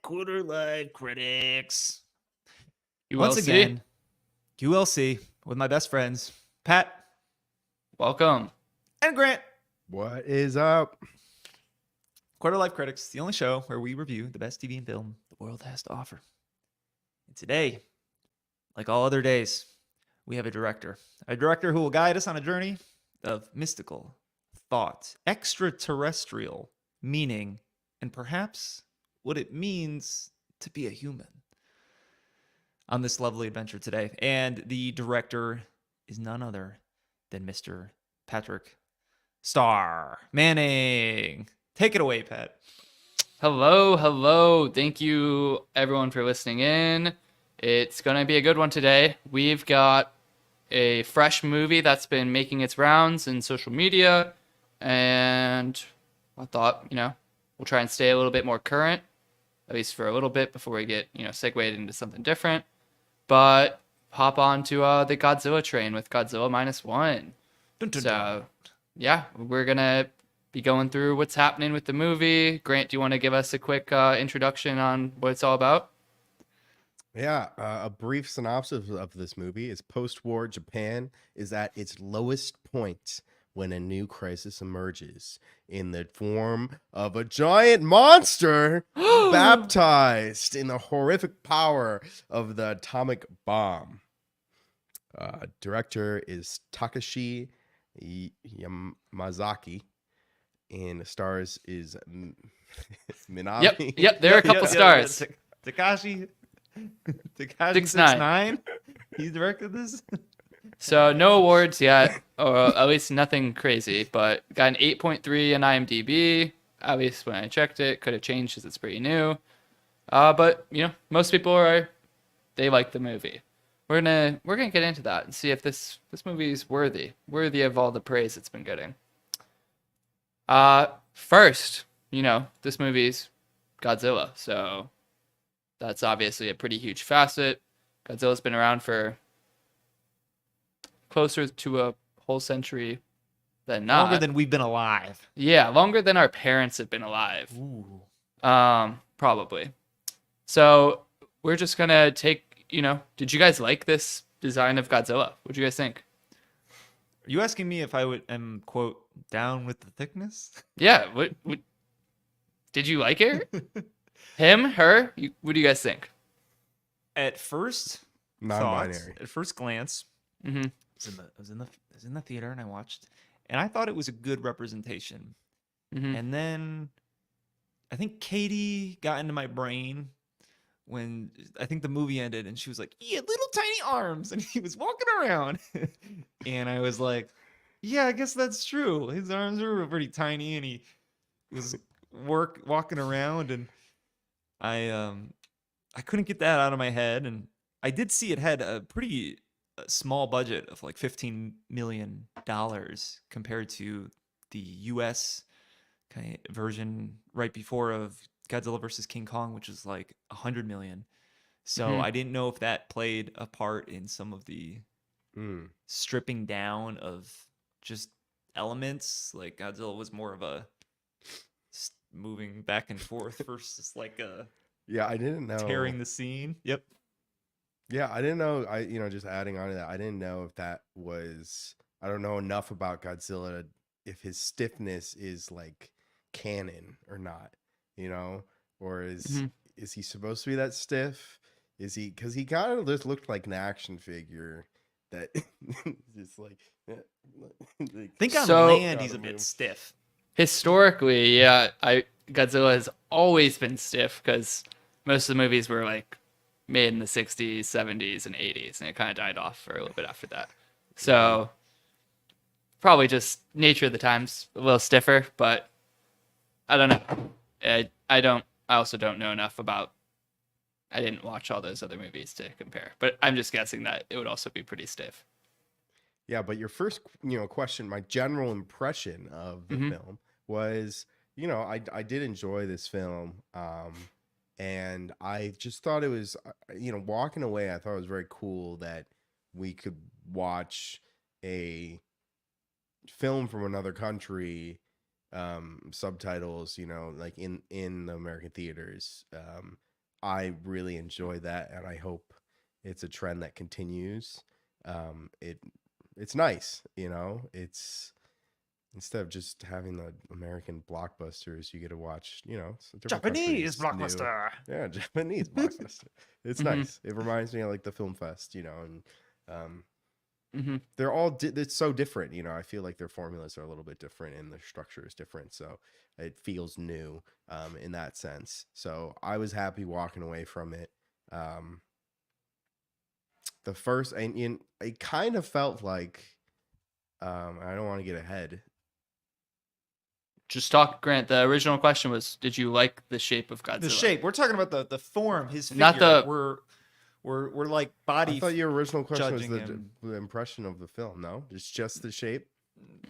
Quarter Life Critics. You Once will again, QLC with my best friends, Pat Welcome. and Grant. What is up? Quarter Life Critics, the only show where we review the best TV and film the world has to offer. And today, like all other days, we have a director who will guide us on a journey of mystical thought, extraterrestrial meaning, and perhaps what it means to be a human on this lovely adventure today. And the director is none other than Mr. Patrick Star Manning. Take it away, Pat. Hello. Thank you, everyone, for listening in. It's going to be a good one today. We've got a fresh movie that's been making its rounds in social media, and I thought, we'll try and stay a little bit more current, at least for a little bit before we get, segued into something different. But hop on to the Godzilla train with Godzilla -1. So, yeah, we're going to be going through what's happening with the movie. Grant, do you want to give us a quick introduction on what it's all about? Yeah, a brief synopsis of this movie is post-war Japan is at its lowest point when a new crisis emerges in the form of a giant monster baptized in the horrific power of the atomic bomb. Director is Takashi Yamazaki, and the stars is Minami. Yep, there are a couple stars. Takashi 6ix9ine. He directed this. So no awards yet, or at least nothing crazy, but got an 8.3 on IMDb. At least when I checked it, could have changed because it's pretty new. But most people they like the movie. We're gonna get into that and see if this movie is worthy of all the praise it's been getting. First, this movie's Godzilla, so that's obviously a pretty huge facet. Godzilla's been around for closer to a whole century than not. Longer than we've been alive. Yeah, longer than our parents have been alive. Ooh. Probably. So we're just gonna take, did you guys like this design of Godzilla? What'd you guys think? Are you asking me if I am, quote, down with the thickness? Yeah. What did you like it? Him, her? What do you guys think? At first, Non-binary. At first glance, Mm-hmm. I was in the theater and I watched, and I thought it was a good representation. Mm-hmm. And then I think Katie got into my brain when I think the movie ended, and she was like, "He had little tiny arms, and he was walking around," and I was like, "Yeah, I guess that's true. His arms were pretty tiny, and he was walking around, and I couldn't get that out of my head, and I did see it had a pretty small budget of like $15 million compared to the US kind of version right before of Godzilla versus King Kong, which was like 100 million. So I didn't know if that played a part in some of the stripping down of just elements. Like Godzilla was more of a moving back and forth versus like a I didn't know tearing the scene. Yep. Yeah, I didn't know. Just adding on to that, I didn't know if that was. I don't know enough about Godzilla if his stiffness is like canon or not. Or is he supposed to be that stiff? Is he? Because he kind of just looked like an action figure that just like. Think on So- land, he's a bit stiff. Historically, Godzilla has always been stiff because most of the movies were like made in the 60s, 70s, and 80s, and it kind of died off for a little bit after that. So probably just nature of the times, a little stiffer, but I don't know. I also don't know enough about. I didn't watch all those other movies to compare, but I'm just guessing that it would also be pretty stiff. Yeah, but your first, question, my general impression of the film was, I did enjoy this film, and I just thought it was, walking away, I thought it was very cool that we could watch a film from another country, subtitles, like in the American theaters, I really enjoy that, and I hope it's a trend that continues. It's nice, it's instead of just having the American blockbusters, you get to watch, different Japanese countries, new, blockbuster. yeah, Japanese blockbuster. It's Mhm. nice. It reminds me of like the film fest, and Mhm. they're all it's so different. I feel like their formulas are a little bit different and their structure is different, so it feels new in that sense. So I was happy walking away from it. The first, and it kind of felt like, I don't want to get ahead. Just talk, Grant. The original question was, did you like the shape of Godzilla? The shape. We're talking about the form, his figure. Not the- We're like body. I thought your original question was judging him. the impression of the film. No, it's just the shape.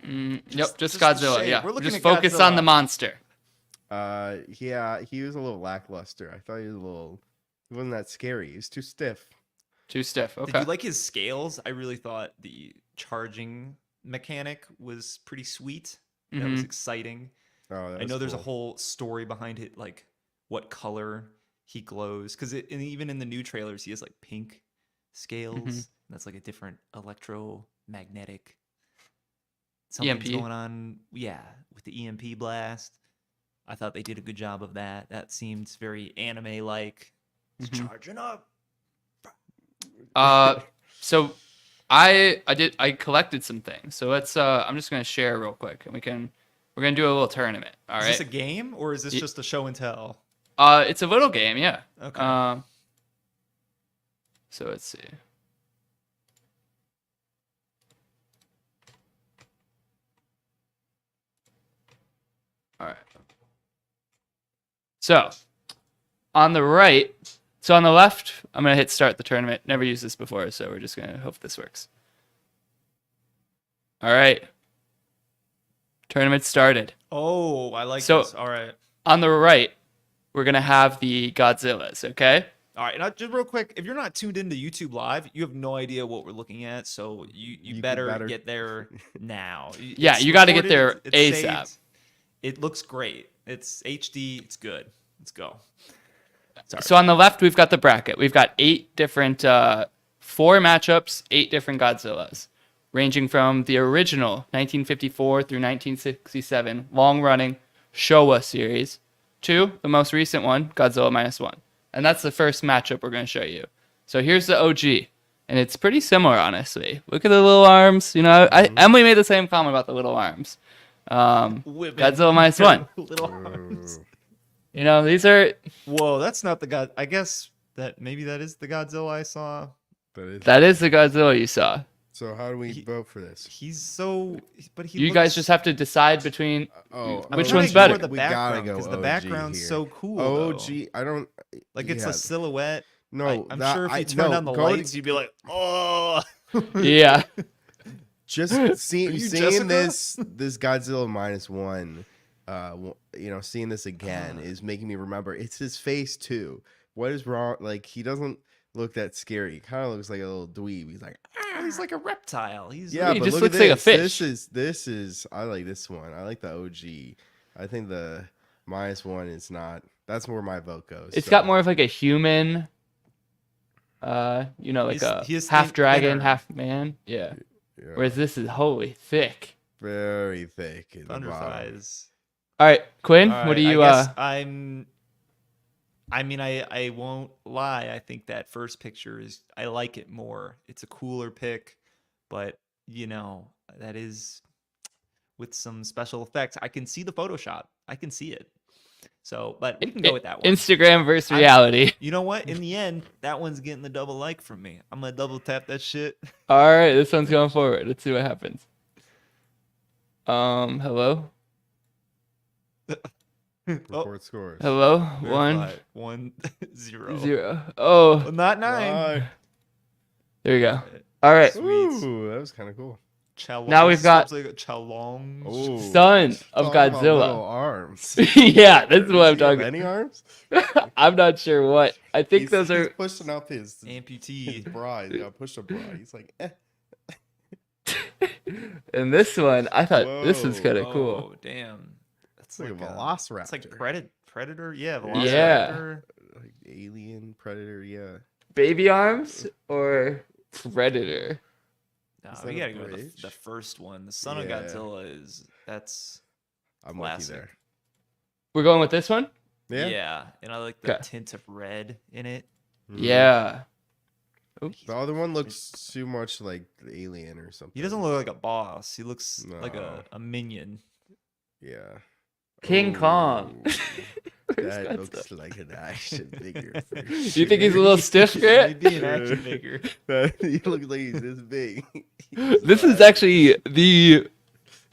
Yep, just just the Godzilla. shape. Yeah, We're looking just at focus on Godzilla. the monster. Yeah, he was a little lackluster. I thought he wasn't that scary. He was too stiff. Too stiff. Did Okay. you like his scales? I really thought the charging mechanic was pretty sweet. That was Mhm. exciting. Oh, that I know was there's a cool. whole story behind it, like what color he glows. Because even in the new trailers, he has like pink scales. And that's like a different electromagnetic something's EMP. going on. Yeah, with the EMP blast. I thought they did a good job of that. That seemed very anime-like. It's Mhm. charging up. So I collected some things. So let's I'm just gonna share real quick, and we're gonna do a little tournament. All Is right. this a game or is this Ye- just a show and tell? It's a little game, yeah. Okay. So let's see. All right. So on the right, so on the left, I'm gonna hit start the tournament. Never used this before, so we're just gonna hope this works. All right. Tournament started. Oh, I like So- this. All right. On the right, we're gonna have the Godzillas. Okay. All right. Now, just real quick, if you're not tuned into YouTube Live, you have no idea what we're looking at. So you could better get there now. Yeah, It's you gotta get recorded, there it's ASAP. saved. It looks great. It's HD. It's good. Let's go. Sorry. So on the left, we've got the bracket. We've got 8 different, 4 matchups, 8 different Godzillas, ranging from the original 1954 through 1967 long-running Showa series to the most recent one, Godzilla -1. And that's the first matchup we're going to show you. So here's the OG, and it's pretty similar, honestly. Look at the little arms. Emily made the same comment about the little arms. Women. Godzilla -1. Little arms. These are. Whoa, that's not the God. I guess maybe that is the Godzilla I saw. That is the Godzilla you saw. So how do we vote for this? He's so, but he. You guys just have to decide between Oh, Which trying one's to better? ignore The We gotta background, go because the OG background's here. so cool. though. OG. I don't Like it's yeah. a silhouette. No, I'm that- sure if you I- turn no, down the go lights, you'd be like, oh. Yeah. Just Are seeing you Jessica? this Godzilla -1, seeing this again is making me remember it's his face too. What is wrong? Like he doesn't look that scary. He kind of looks like a little dweeb. He's like, Well, he's like a reptile. He's yeah, He but just look looks at like a this. fish. This is I like this one. I like the OG. I think the -1 is not. That's where my vote goes. It's so. got more of like a human, like He is half dragon, thinner. half man. Yeah. Yeah, Whereas this is holy thick. very thick in the thunder bottom. thighs. All right, Quinn, All what do right, you? I guess I won't lie. I think that first picture I like it more. It's a cooler pick, but that is with some special effects. I can see the Photoshop. I can see it. So, but we can go with that one. Instagram versus I- reality. You know what? In the end, that one's getting the double like from me. I'm gonna double tap that shit. All right, this one's going forward. Let's see what happens. Hello, Report scores. hello, Verify. 1-0. 1-0. Oh, Well, not 9. Bye. there we go. All right, Sweet. Ooh, that was kind of cool. Now we've got- Chalong. Oh, Son of talk about Godzilla. little arms. Yeah, this is what I'm Does he have talking. Any arms? I'm not sure what. I think those He's are. pushing up his Amputee. bra. Yeah, push a bra. He's like, And this one, I thought this was Whoa. kind of cool. Oh, damn. That's It's like a like velociraptor. It's like Predator. Yeah, Yeah. Velociraptor. like alien predator. Yeah. Baby arms or Predator? No, Is we that a gotta go with the bridge? first one. The Son of Yeah. Godzilla that's I'm with you classic. there. We're going with this one? Yeah. Yeah, and I like the Okay. tint of red in it. Mhm. Yeah. The other one looks too much like the alien or something. He doesn't look like a boss. He looks like No. a minion. Yeah. King Kong. Ooh, Where's that Godzilla? looks like an action figure. For Do you think he's a sure. little stiff, Grant? Maybe an action figure. He looks like he's this big. This is actually the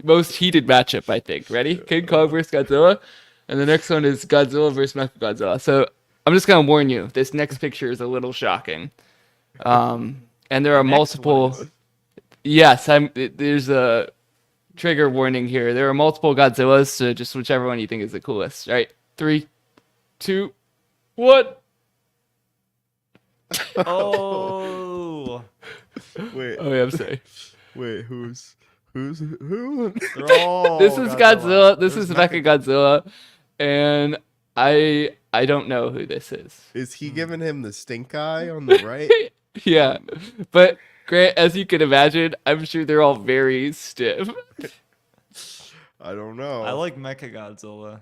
most heated matchup, I think. Ready? King Kong versus Godzilla. And the next one is Godzilla versus Mechagodzilla. So I'm just going to warn you. This next picture is a little shocking. And there are Next multiple... one is- Yes, there's a trigger warning here. There are multiple Godzillas, so just whichever one you think is the coolest. All right, 3, 2, 1. Oh, Wait, Oh, yeah, I'm sorry. wait, who's who? they're all. This is Godzilla. This is Mechagodzilla. And I don't know who this is. Is he giving him the stink eye on the right? Yeah, but Grant, as you can imagine, I'm sure they're all very stiff. I don't know. I like Mechagodzilla.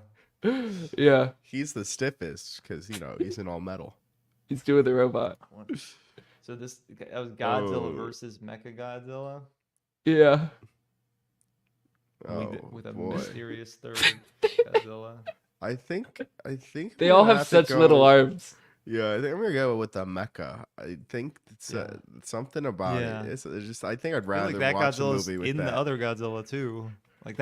Yeah, He's the stiffest because he's in all metal. he's doing the robot. So that was Godzilla Oh. versus Mechagodzilla Yeah. Oh with a boy. mysterious third Godzilla. I think They we're all gonna have to such go- little arms. Yeah, I think I'm gonna go with the mecha. I think it's Yeah. something about Yeah. it. It's just I think I'd I feel rather like that watch a Godzilla's movie with in that. the other Godzilla too. Like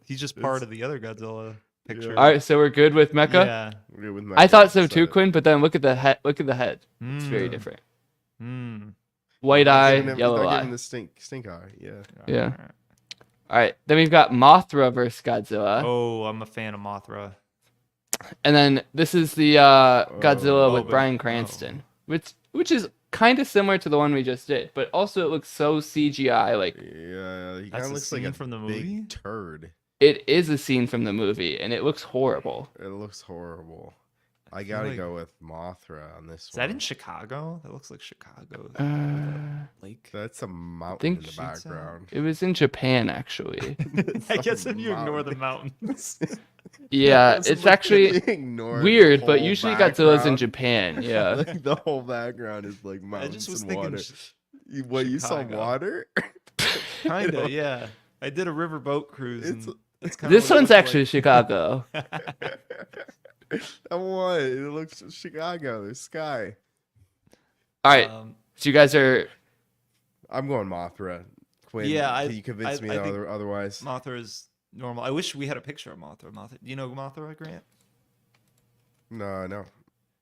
he's just part It's- of the other Godzilla picture. All right, so we're good with Mecha. Yeah. Yeah, with I mecha, thought so it's, too, Quinn. But then look at the head. Look at the head. It's very Mm. different. Mm. White they're eye, giving him- yellow they're eye. giving the stink eye. Yeah. Yeah. All right, then we've got Mothra versus Godzilla, Oh, I'm a fan of Mothra. and then this is the Godzilla Oh, with but- Bryan Cranston, which is kind of similar to the one we just did, but also it looks so CGI. Like Yeah, he kind That's of a looks like scene a from the big movie? turd. it is a scene from the movie, and it looks horrible. It looks horrible. I feel gotta like- go with Mothra on this Is one. that in Chicago? That looks like Chicago. Lake. That's a mountain think in the shoots out. background. It was in Japan, actually. I guess if you ignore the mountains. Yeah, Just it's look- actually ignore the weird, but whole usually Godzilla's in background. Japan. Yeah. Like the whole background is like I mountains just was and thinking water. What you saw Chicago. water? Kinda, yeah. I did a river boat cruise. It's- And that's kinda This what it one's looked actually Chicago. That one. It looks Chicago. There's sky. All like. right, so you guys are I'm going Mothra. Quinn, Yeah, can you convince me I think otherwise? Mothra is normal. I wish we had a picture of Mothra. Do you know Mothra, Grant? No.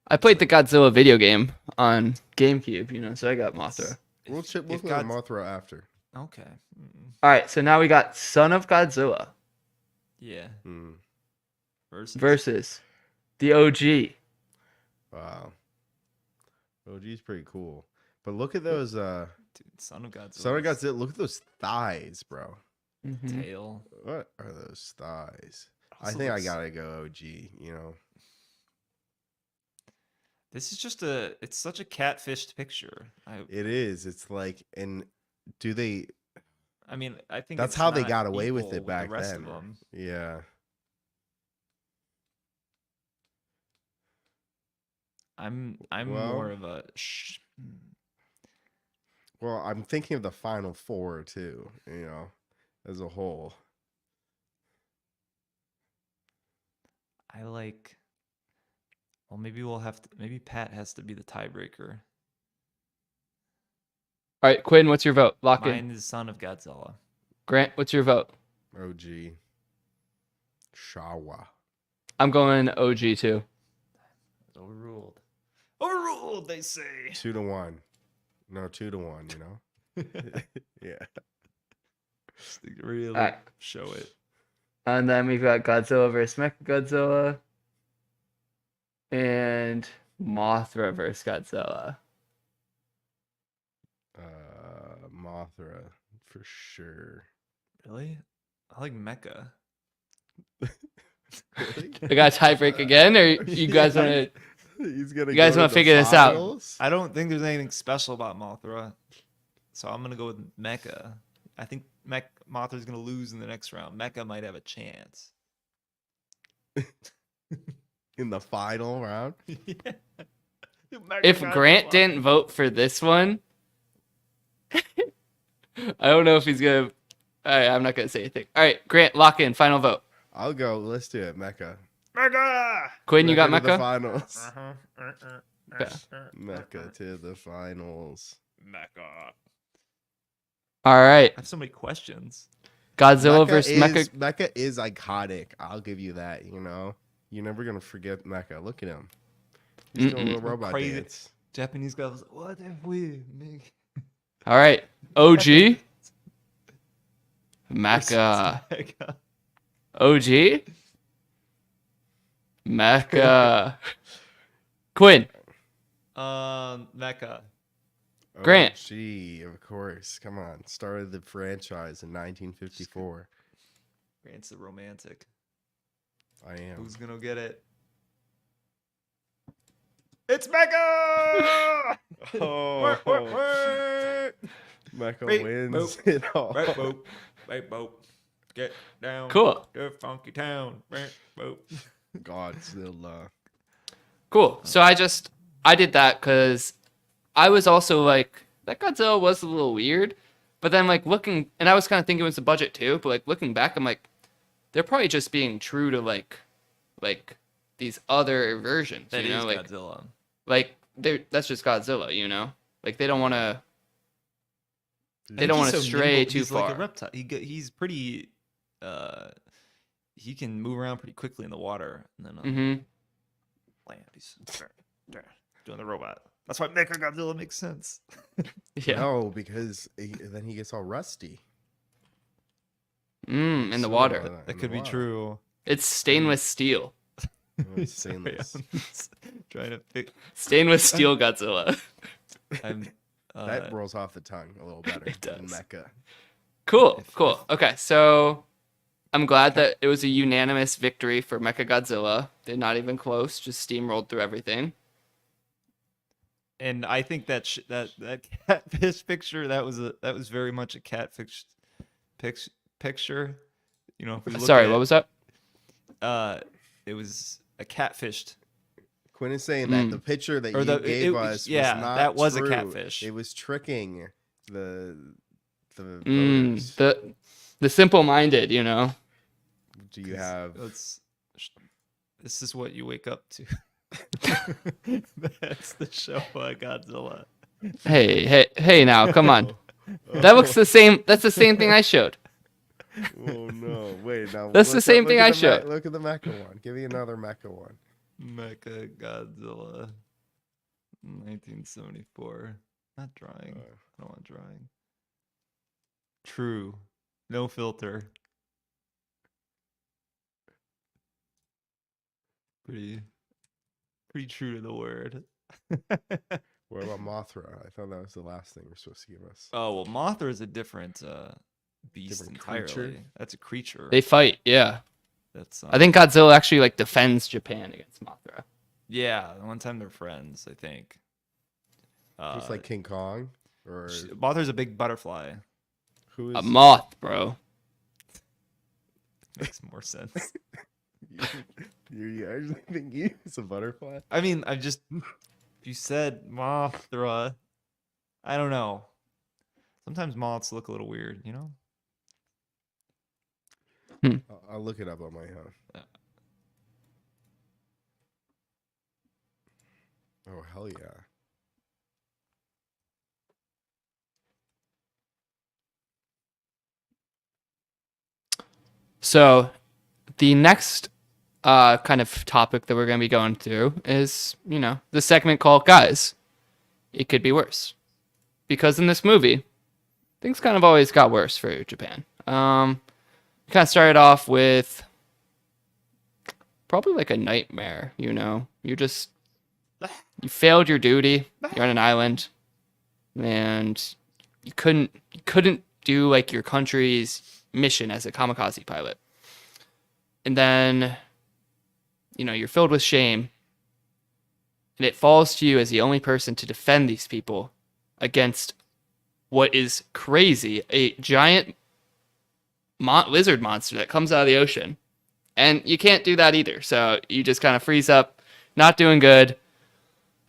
I played the Godzilla video game on GameCube, so I got Mothra. We'll If look at God's- Mothra after. Okay. Mm, All right, so now we got Son of Godzilla yeah. Hmm. versus the OG. Wow. OG's pretty cool. But look at those Dude, Son of Godzilla. Son of Godzilla, look at those thighs, bro. Mhm. Tail. What are those thighs? I Also think I looks- gotta go OG, This is just it's such a catfished picture. It is. It's like, and do they I mean, I think that's it's how they not got away with equal it back the rest then. Of them. Yeah. I'm Well- more of a Well, I'm thinking of the final four too, as a whole. I like. Well, maybe we'll have to. Maybe Pat has to be the tiebreaker. All right, Quinn, what's your vote? Lock in. Mine is Son of Godzilla. Grant, what's your vote? OG. Shawa. I'm going OG too. Overruled. Overruled, they say. 2-1. No, 2-1, Yeah. Just to really Alright. show it. And then we've got Godzilla versus Mechagodzilla and Mothra versus Godzilla. Mothra for sure. Really? I like Mecha. Really? I got a tiebreak again, or you guys want to? He's gonna. You guys go wanna to the figure this out? finals? I don't think there's anything special about Mothra, so I'm gonna go with Mecha. I think Mothra's gonna lose in the next round. Mecha might have a chance. In the final round. Yeah. If Grant didn't vote for this one, I don't know if he's gonna. All right, I'm not gonna say anything. All right, Grant, lock in. Final vote. I'll go. Let's do it. Mecha. Mecha. Quinn, you got to the Mecca. finals. Okay. Mecha to the finals. Mecha. All right, I have so many questions. Godzilla versus Mecha. Mecha is iconic. I'll give you that. You know, you're never gonna forget Mecha. Look at him. He's doing a little robot Crazy. dance. Japanese guy was like, "What if we make All right, OG. Mecha. Mecha?" OG. Mecha. Quinn. Mecha. Grant. Gee, of course. Come on. Started the franchise in 1954. Grant's the romantic. I am. Who's gonna get it? It's Mecha! Oh, Mecha Wait, wins boop. it all. Right, boop. Right, boop. Get down. Cool. To funky town. Right, boop. Godzilla. Cool. So I did that because I was also like, that Godzilla was a little weird. But then like looking, and I was kind of thinking it was the budget too, but like looking back, I'm like, they're probably just being true to like these other versions, That you know, is like Godzilla. that's just Godzilla, you know, like they don't want to. They And don't he's want to so stray nimble. too He's far. like a reptile. He's pretty. He can move around pretty quickly in the water, and then Mm-hmm. land. He's doing the robot. That's why Mecha Godzilla makes sense. Yeah. No, because then he gets all rusty. In the So, water. in That the could be water. true. It's stainless steel. Oh, it's stainless. Trying to pick. Stainless steel Godzilla. I'm, That rolls off the tongue a little better It than does. Mecha. Cool. Okay, so I'm glad that it was a unanimous victory for Mechagodzilla. They're not even close. Just steamrolled through everything. and I think that that catfish picture that was very much a catfish picture. You know, if we look Sorry, at what was that? it was a catfished. Quinn is saying that the picture that Or you the- gave it- us yeah, was not that was a true. catfish. It was tricking the voters. The simple-minded, you know. Do you have? This is what you wake up to. That's the show Godzilla. Hey! Now, come on. That looks the same. That's the same thing I showed. Oh no! Wait, now That's the look same at- thing look I at the showed. Look at the Mecha one. Give me another Mecha one. Mecha Godzilla. 1974. Not drawing. I don't want drawing. True. No filter. Pretty true to the word. What about Mothra? I thought that was the last thing we're supposed to give us. Oh well, Mothra is a different beast Different entirely. creature? That's a creature. They fight, yeah. That's I think Godzilla actually like defends Japan against Mothra. yeah. One time they're friends. I think. Just like King Kong, or Mothra's a big butterfly. who A is? moth, bro. Makes more sense. You actually think he's a butterfly? I mean, if you said Mothra, I don't know. Sometimes moths look a little weird, you know? I'll look it up on my own. Oh hell yeah! So, the next kind of topic that we're going to be going through is, you know, the segment called Guys, It Could Be Worse. Because in this movie, things kind of always got worse for Japan. Kind of started off with probably like a nightmare, you know? You failed your duty. You're on an island. And you couldn't do like your country's mission as a kamikaze pilot. And then, you know, you're filled with shame. and it falls to you as the only person to defend these people against what is crazy, a giant lizard monster that comes out of the ocean. And you can't do that either. So you just kind of freeze up, not doing good.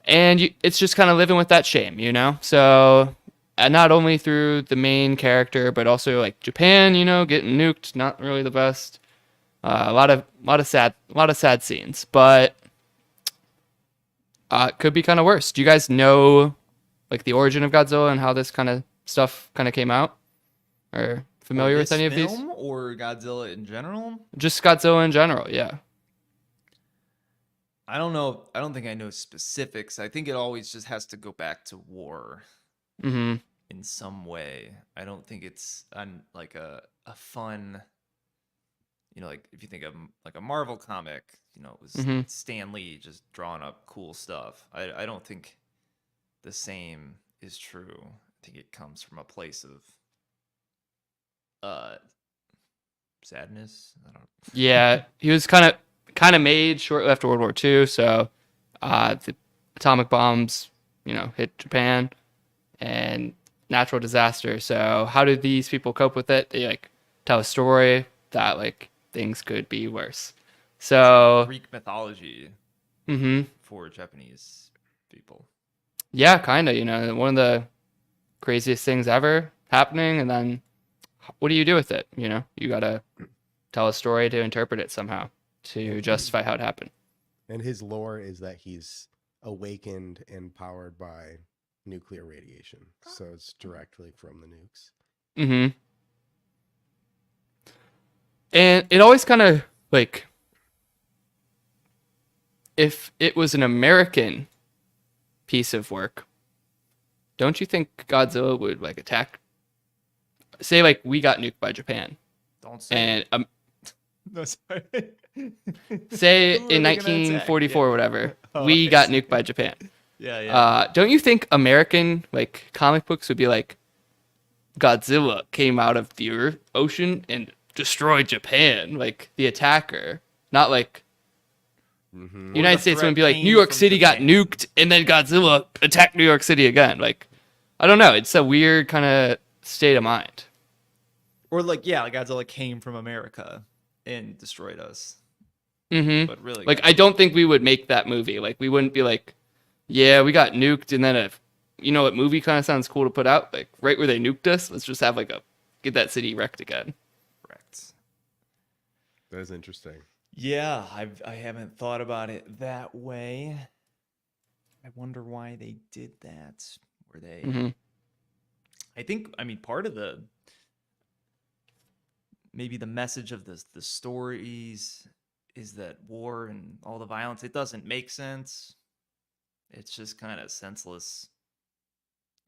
And it's just kind of living with that shame, you know? So, and not only through the main character, but also like Japan, you know, getting nuked, not really the best. A lot of sad scenes, but it could be kind of worse. Do you guys know like the origin of Godzilla and how this kind of stuff kind of came out? Or familiar with any of these? Film or Godzilla in general? Just Godzilla in general, yeah. I don't know. I don't think I know specifics. I think it always just has to go back to war Mm-hmm. in some way. I don't think it's like a fun, you know, like if you think of like a Marvel comic, you know, it was Mm-hmm. Stan Lee just drawing up cool stuff. I don't think the same is true. I think it comes from a place of sadness. I don't. Yeah, he was kind of made shortly after World War II, so the atomic bombs, you know, hit Japan and natural disaster. So how did these people cope with it? They like tell a story that like things could be worse. So Greek mythology mm-hmm. for Japanese people. Yeah, kind of, you know, one of the craziest things ever happening, and then what do you do with it? You know, you gotta tell a story to interpret it somehow to justify how it happened. And his lore is that he's awakened and powered by nuclear radiation. So it's directly from the nukes. Mm-hmm. And it always kind of like, if it was an American piece of work, don't you think Godzilla would like attack? Say like we got nuked by Japan, Don't say. and No, sorry. say Who are in they gonna attack? 1944 or whatever, Oh, we I got see. nuked by Japan. Yeah. Don't you think American like comic books would be like Godzilla came out of the ocean and destroyed Japan, like the attacker, not like Mm-hmm. United the States threat wouldn't be like came New York from City got Japan. nuked and then Godzilla attacked New York City again. Like, I don't know. It's a weird kind of state of mind. Or like, yeah, like Godzilla came from America and destroyed us. Mm-hmm. But really, Like, I don't think we would make that movie. Like, we wouldn't be like, yeah, we got nuked, and then you know what movie kind of sounds cool to put out? Like, right where they nuked us, let's just have like get that city wrecked again. correct. That is interesting. Yeah, I haven't thought about it that way. I wonder why they did that. Were they? Mm-hmm. I mean, part of maybe the message of the stories is that war and all the violence, it doesn't make sense. It's just kind of senseless.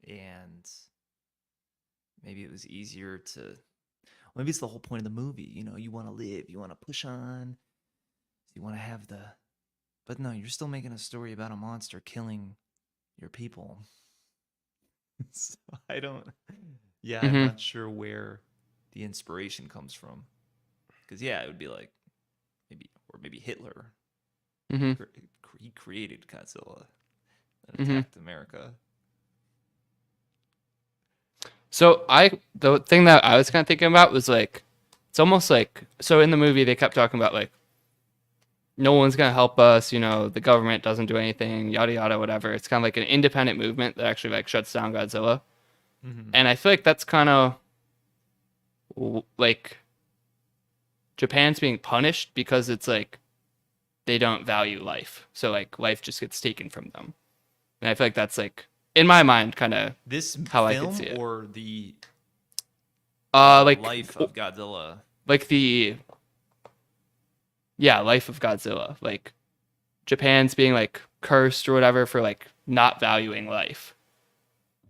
And maybe it was easier to, maybe it's the whole point of the movie. You know, you want to live, you want to push on, you want to have but no, you're still making a story about a monster killing your people. So I don't, yeah, Mm-hmm. I'm not sure where the inspiration comes from. Because, yeah, it would be like maybe Hitler. Mm-hmm. He created Godzilla and Mhm. attacked America. So the thing that I was kind of thinking about was like, it's almost like, so in the movie they kept talking about like, no one's gonna help us, you know, the government doesn't do anything, yada yada, whatever. It's kind of like an independent movement that actually like shuts down Godzilla, Mm-hmm. and I feel like that's kind of like Japan's being punished because it's like they don't value life, so like life just gets taken from them, and I feel like that's like in my mind kind of This how I film could see it. or the like life of Godzilla? like life of Godzilla, like Japan's being like cursed or whatever for like not valuing life,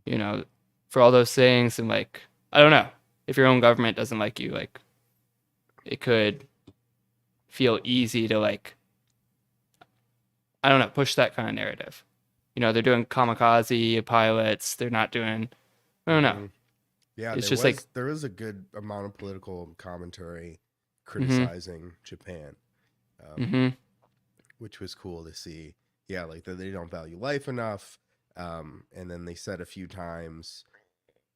you know, for all those things. And like, I don't know, if your own government doesn't like you, like it could feel easy to like, I don't know, push that kind of narrative. You know, they're doing kamikaze pilots, they're not doing, I don't know. Mhm. Yeah, It's just like, there was a good amount of political commentary Mm-hmm. criticizing Japan, mm-hmm. which was cool to see. yeah, like that they don't value life enough. And then they said a few times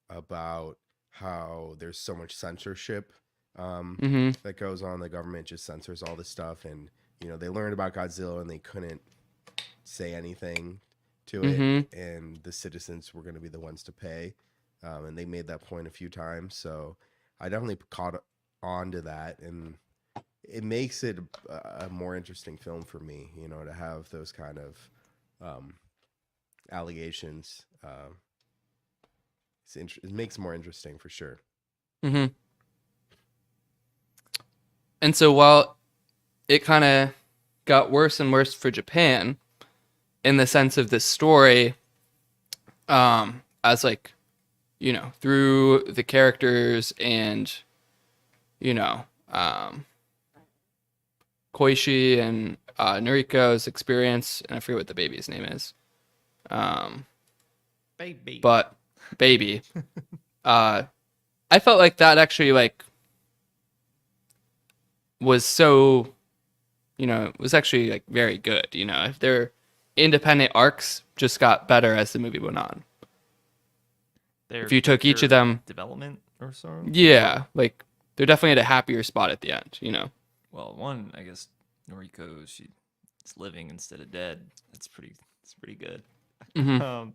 about how there's so much censorship Mm-hmm. that goes on. The government just censors all this stuff, and they learned about Godzilla and they couldn't say anything to it, Mm-hmm. and the citizens were going to be the ones to pay. And they made that point a few times, so I definitely caught on to that, and it makes it a more interesting film for me, to have those kind of um, allegations. It makes it more interesting for sure. Mm-hmm. And so while it kind of got worse and worse for Japan in the sense of this story, as like, through the characters and, you know, um, Koichi and Noriko's experience, and I forget what the baby's name is. Baby. But baby, I felt like that actually like was so, it was actually like very good. If their independent arcs just got better as the movie went on. Their If you took each of character them, development or so. yeah, like they're definitely at a happier spot at the end. Well, one, I guess Noriko, she's living instead of dead. It's pretty good. Mhm.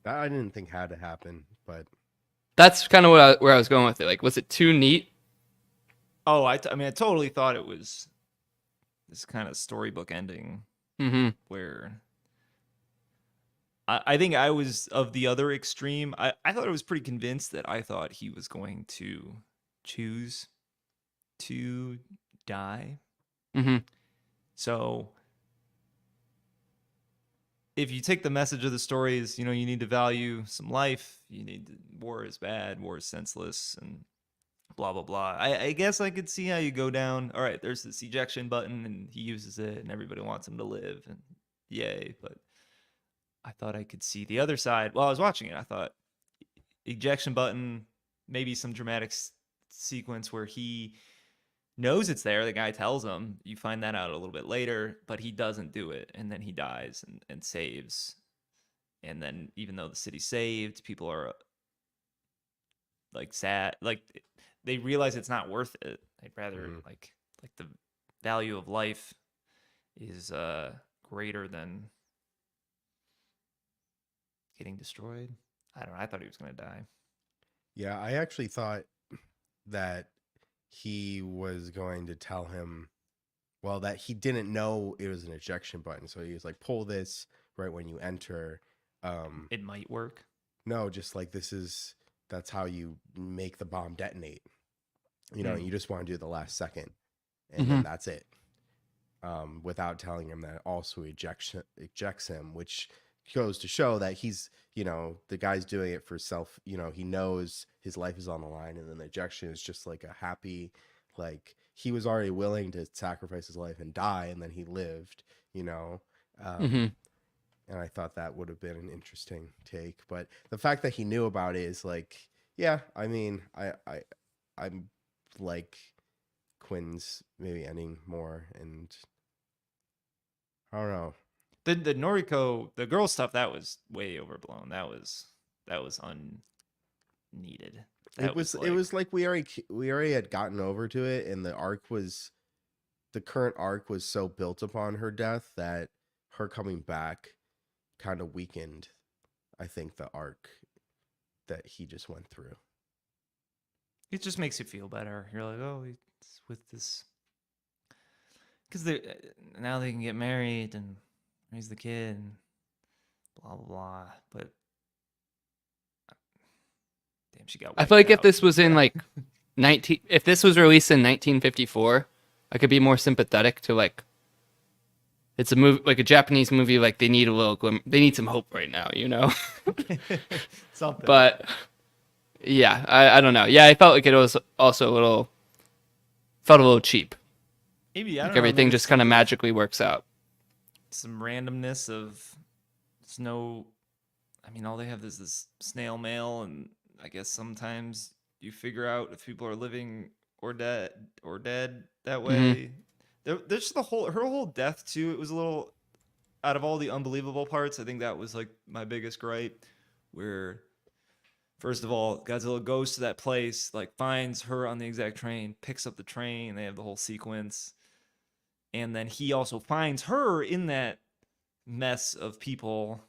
That I didn't think had to happen, but That's kind of where I was going with it. Like, was it too neat? Oh, I mean, I totally thought it was this kind of storybook ending Mm-hmm. where I think I was of the other extreme. I thought I was pretty convinced that I thought he was going to choose to die. Mm-hmm. So if you take the message of the story is, you need to value some life, war is bad, war is senseless, and blah blah blah. I guess I could see how you go down. All right, there's this ejection button and he uses it and everybody wants him to live and yay. But I thought I could see the other side while I was watching it. I thought ejection button, maybe some dramatic sequence where he knows it's there. The guy tells him. You find that out a little bit later, but he doesn't do it, and then he dies and saves. And then even though the city's saved, people are like sad, like they realize it's not worth it. They'd rather like the value of life is greater than getting destroyed. I don't know. I thought he was gonna die. yeah, I actually thought that he was going to tell him, well, that he didn't know it was an ejection button, so he was like, pull this right when you enter. It might work. No, just like that's how you make the bomb detonate. You just want to do the last second, and then that's it. Without telling him that it also ejects him, which goes to show that he's, the guy's doing it for self. He knows his life is on the line, and then the ejection is just like a happy, like he was already willing to sacrifice his life and die, and then he lived. Mm-hmm. And I thought that would have been an interesting take. But the fact that he knew about it is like, yeah, I mean, I'm like Quinn's maybe ending more, and I don't know. The Noriko, the girl stuff, that was way overblown. That was unneeded. It was like we already had gotten over to it, and the current arc was so built upon her death that her coming back kind of weakened, I think, the arc that he just went through. It just makes you feel better. You're like, oh, it's with this, because they now they can get married and raise the kid, and blah blah blah. But damn, she got. I feel like wiped if out. this was in like if this was released in 1954, I could be more sympathetic to like. It's a movie, like a Japanese movie. Like they need a little they need some hope right now, Something. But yeah, I don't know. Yeah, I felt like it was also felt a little cheap. Maybe I Like don't know, everything maybe just kind of magically works out. some randomness of snow. I mean, all they have is this snail mail, and I guess sometimes you figure out if people are living or dead that way. There's just her whole death too. It was a little out of all the unbelievable parts. I think that was like my biggest gripe, where first of all, Godzilla goes to that place, like finds her on the exact train, picks up the train, they have the whole sequence. And then he also finds her in that mess of people.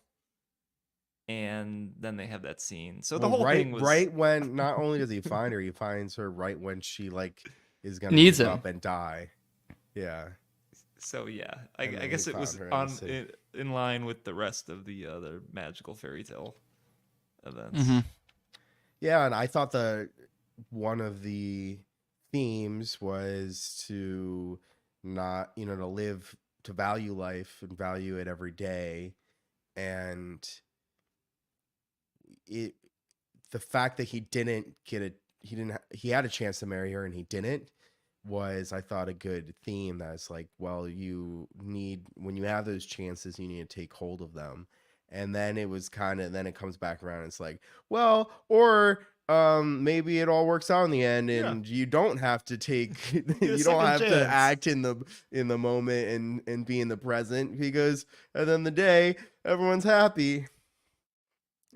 And then they have that scene. So the Well, whole thing was right when not only does he find her, he finds her right when she like is gonna Needs give him. up and die. Yeah. so yeah. I And then guess he it was found her in the city. in line with the rest of the other magical fairy tale events. Mm-hmm. Yeah, and I thought one of the themes was to not, to live, to value life and value it every day. And the fact that he had a chance to marry her and he didn't was, I thought, a good theme. That's like, well, when you have those chances, you need to take hold of them. And then then it comes back around. And it's like, well, or maybe it all works out in the end, and you don't have to take, you don't have to act in the moment and be in the present, because at the end of the day, everyone's happy.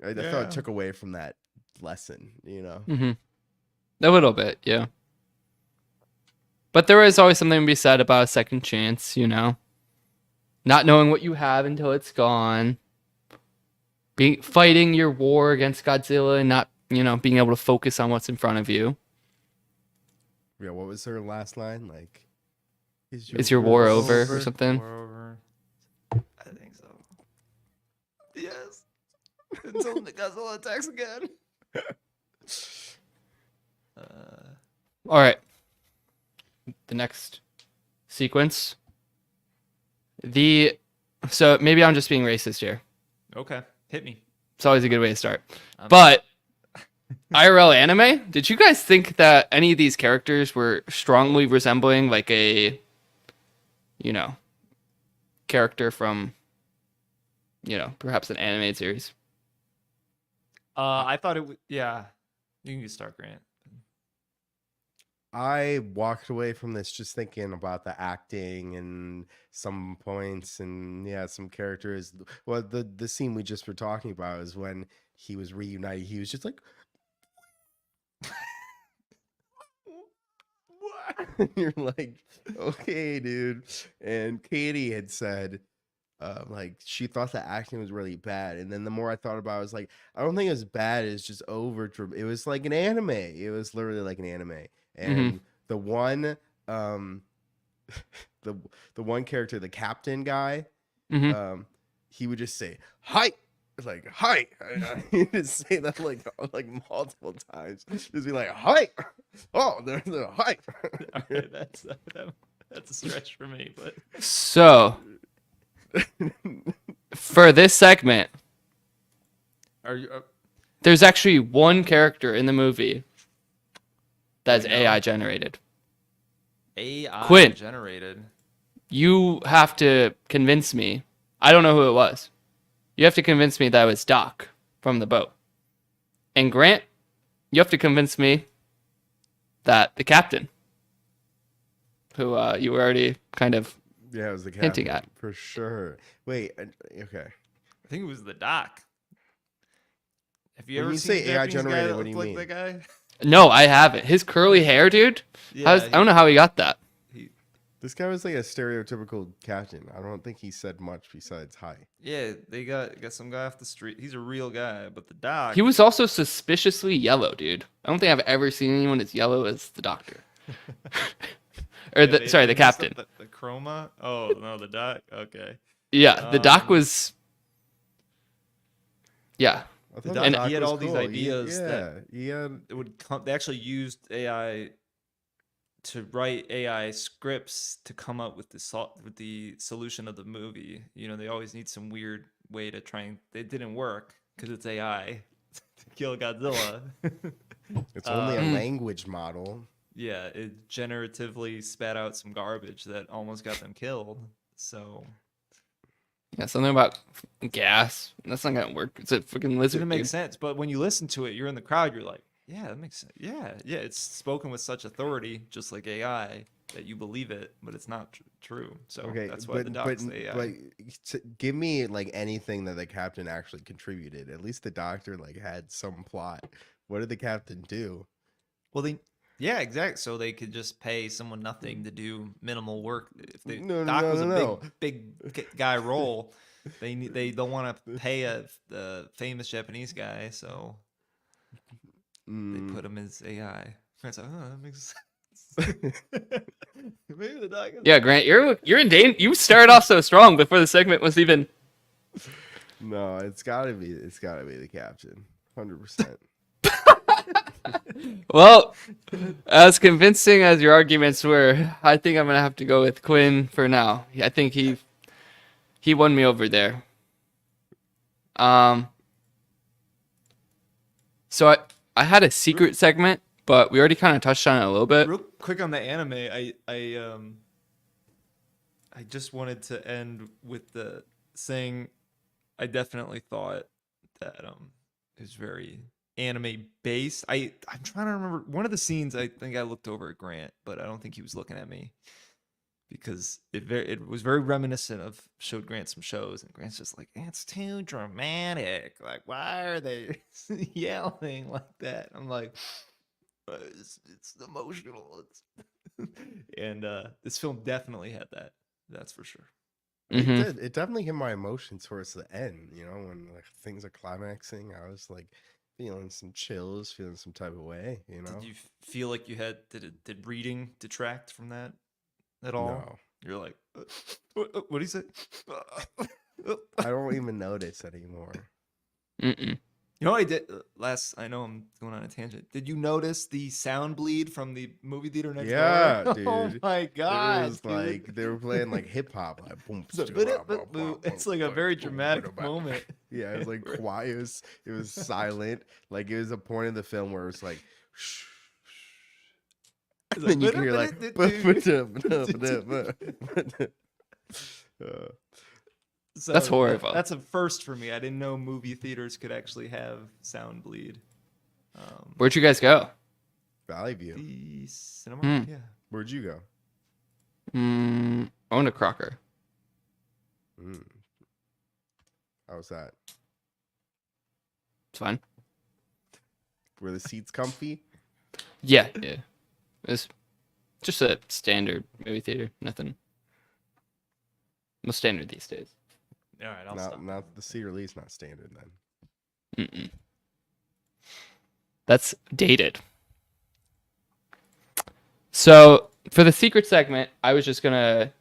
I thought it took away from that lesson, Mm-hmm. A little bit, yeah. But there is always something to be said about a second chance, not knowing what you have until it's gone. Fighting your war against Godzilla and not, being able to focus on what's in front of you. Yeah, what was her last line? Like, is your war over or something? War over. I think so. Yes. Until the Godzilla attacks again. All right. The next sequence. So maybe I'm just being racist here. Okay, hit me. It's always a good way to start. But IRL anime, did you guys think that any of these characters were strongly resembling like a, character from, perhaps an animated series? I thought it would. Yeah, you can just start, Grant. I walked away from this just thinking about the acting and some points and some characters. Well, the scene we just were talking about is when he was reunited. He was just like, what? You're like, okay, dude. And Katie had said, like, she thought the acting was really bad. And then the more I thought about it, I was like, I don't think it was bad. It's just over. It was like an anime. It was literally like an anime. And the one, the one character, the captain guy, he would just say, hi. Like, hi. He would say that like multiple times. Just be like, hi. Oh, there's a hi. All right, that's a stretch for me, but so for this segment, are you? There's actually one character in the movie that's AI generated. AI Quinn, generated. You have to convince me. I don't know who it was. You have to convince me that it was Doc from the boat. And Grant, you have to convince me that the captain, who you were already kind of it was the captain, hinting at. For sure. Wait, okay. I think it was the Doc. Have you When ever you seen say a AI Japanese guy generated, that what do looked you like mean? that guy? No, I haven't. His curly hair, dude. Yeah, I don't know how he got that. This guy was like a stereotypical captain. I don't think he said much besides hi. Yeah, they got some guy off the street. He's a real guy, but the Doc. He was also suspiciously yellow, dude. I don't think I've ever seen anyone as yellow as the Doctor. Or the messed captain. up the chroma. Oh no, the Doc. Okay. Yeah, the Doc was. Yeah. I The thought Doc, Doc he had was all these cool. ideas Yeah, that he had. it would come. They actually used AI to write AI scripts to come up with the solution of the movie. You know, they always need some weird way to try and. It didn't work because it's AI to kill Godzilla. It's only a language model. Yeah, it generatively spat out some garbage that almost got them killed. So Yeah, something about gas. That's not gonna work. It's a freaking it lizard. didn't make Dude. sense. But when you listen to it, you're in the crowd. You're like, Yeah, that makes sense. Yeah, yeah. It's spoken with such authority, just like AI, that you believe it, but it's not true. So Okay, that's why the doc's the but AI. give me like anything that the captain actually contributed. At least the doctor like had some plot. What did the captain do? Well, yeah, exactly. So they could just pay someone nothing to do minimal work. If the No, no, doc no, was a no, big guy role, they don't want to pay the famous Japanese guy, so they no. put him as AI. It's like, oh, that makes sense. Maybe the doc. Yeah, Grant, you're in danger. You started off so strong before the segment was even. No, it's gotta be the captain. 100%. Well, as convincing as your arguments were, I think I'm gonna have to go with Quinn for now. I think he won me over there. Um. So I had a secret segment, but we already kind of touched on it a little bit. Real quick on the anime, I just wanted to end with the saying I definitely thought that it was very anime based. I'm trying to remember one of the scenes. I think I looked over at Grant, but I don't think he was looking at me because it was very reminiscent of showed Grant some shows, and Grant's just like, it's too dramatic. Like, why are they yelling like that? I'm like, it's emotional. And this film definitely had that. That's for sure. It Hmm. did. It definitely hit my emotions towards the end. You know, when like things are climaxing, I was like feeling some chills, feeling some type of way. You know, Did you feel like you had did reading detract from that at all? no, You're like, what do you say? I don't even notice anymore. Mm-mm. You know what I did last? I know I'm going on a tangent. Did you notice the sound bleed from the movie theater next Yeah, door? Oh dude. my It god, was dude! like they were playing like hip hop, like boom. It's like a very dramatic moment. Yeah, it was like quiet. It was silent. Like it was a point in the film where it was like, shh, It's then you can hear like, uh, That's so horrible. that's a first for me. I didn't know movie theaters could actually have sound bleed. Where'd you guys go? Valley View. The cinema, Hmm. yeah. Where'd you go? Own a Crocker. Mm. How was that? It's fine. Were the seats comfy? Yeah. It's just a standard movie theater. Nothing. Most standard these days. All right, I'll stop. Not the seat release, not standard then. Mm-mm. That's dated. So for the secret segment, I was just gonna,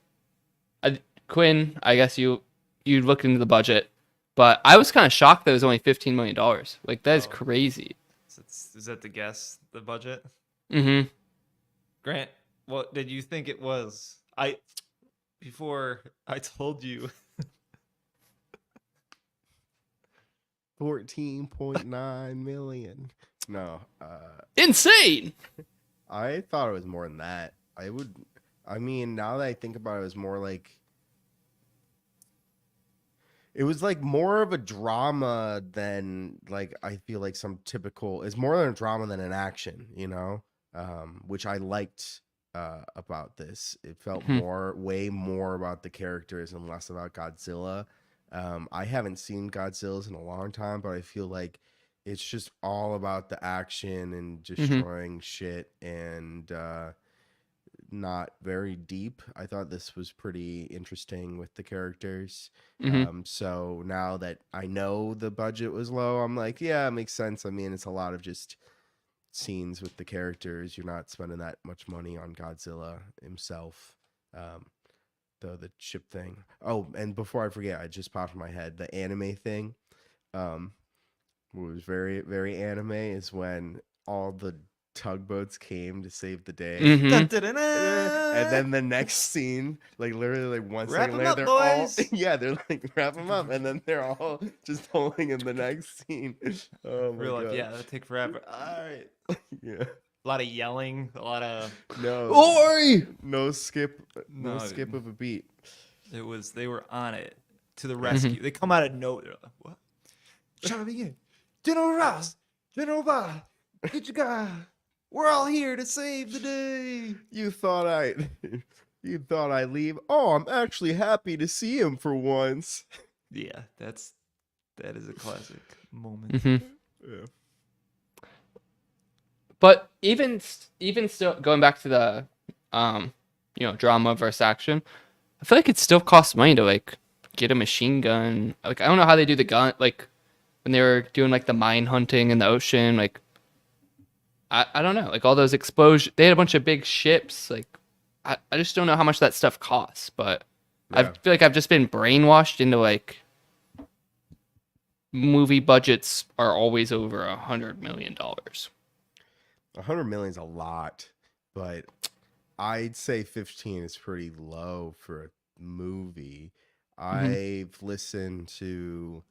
Quinn. I guess you looked into the budget, but I was kind of shocked that it was only $15 million. Like that is Oh. crazy. Is that the guess? The budget? Mm-hmm. Grant, what did you think it was? Before I told you. 14.9 million. No, Insane. I thought it was more than that. I mean, now that I think about it, it was more like, it was like more of a drama than like, I feel like some typical, it's more than a drama than an action, you know, which I liked about this. It felt way more about the characters and less about Godzilla. I haven't seen Godzilla's in a long time, but I feel like it's just all about the action and destroying shit and not very deep. I thought this was pretty interesting with the characters. So now that I know the budget was low, I'm like, yeah, it makes sense. I mean, it's a lot of just scenes with the characters. You're not spending that much money on Godzilla himself. The ship thing. Oh, and before I forget, I just popped in my head the anime thing. What was very, very anime is when all the tugboats came to save the day. Mm-hmm. And then the next scene, like literally like 1 Wrap second 'em later, up, they're boys. all they're like wrap them up, and then they're all just holding in the next scene. Oh my Real life, god. yeah, that'd take forever. All right. Yeah. A lot of yelling, a lot of No. Oi! No skip. No No, skip of a beat. they were on it to the rescue. They come out of nowhere. They're like, what? Trying to begin. General Ross, General Ba, Get your guy. We're all here to save the day. You thought I'd leave? Oh, I'm actually happy to see him for once. Yeah, that is a classic moment. Mm-hmm. Yeah. But even still, going back to the drama versus action, I feel like it still costs money to like get a machine gun. Like I don't know how they do the gun, like when they were doing like the mine hunting in the ocean. Like I don't know, like all those explosions. They had a bunch of big ships. Like I just don't know how much that stuff costs. But I Yeah. feel like I've just been brainwashed into like movie budgets are always over $100 million. 100 million is a lot, but I'd say 15 is pretty low for a movie. I've listened to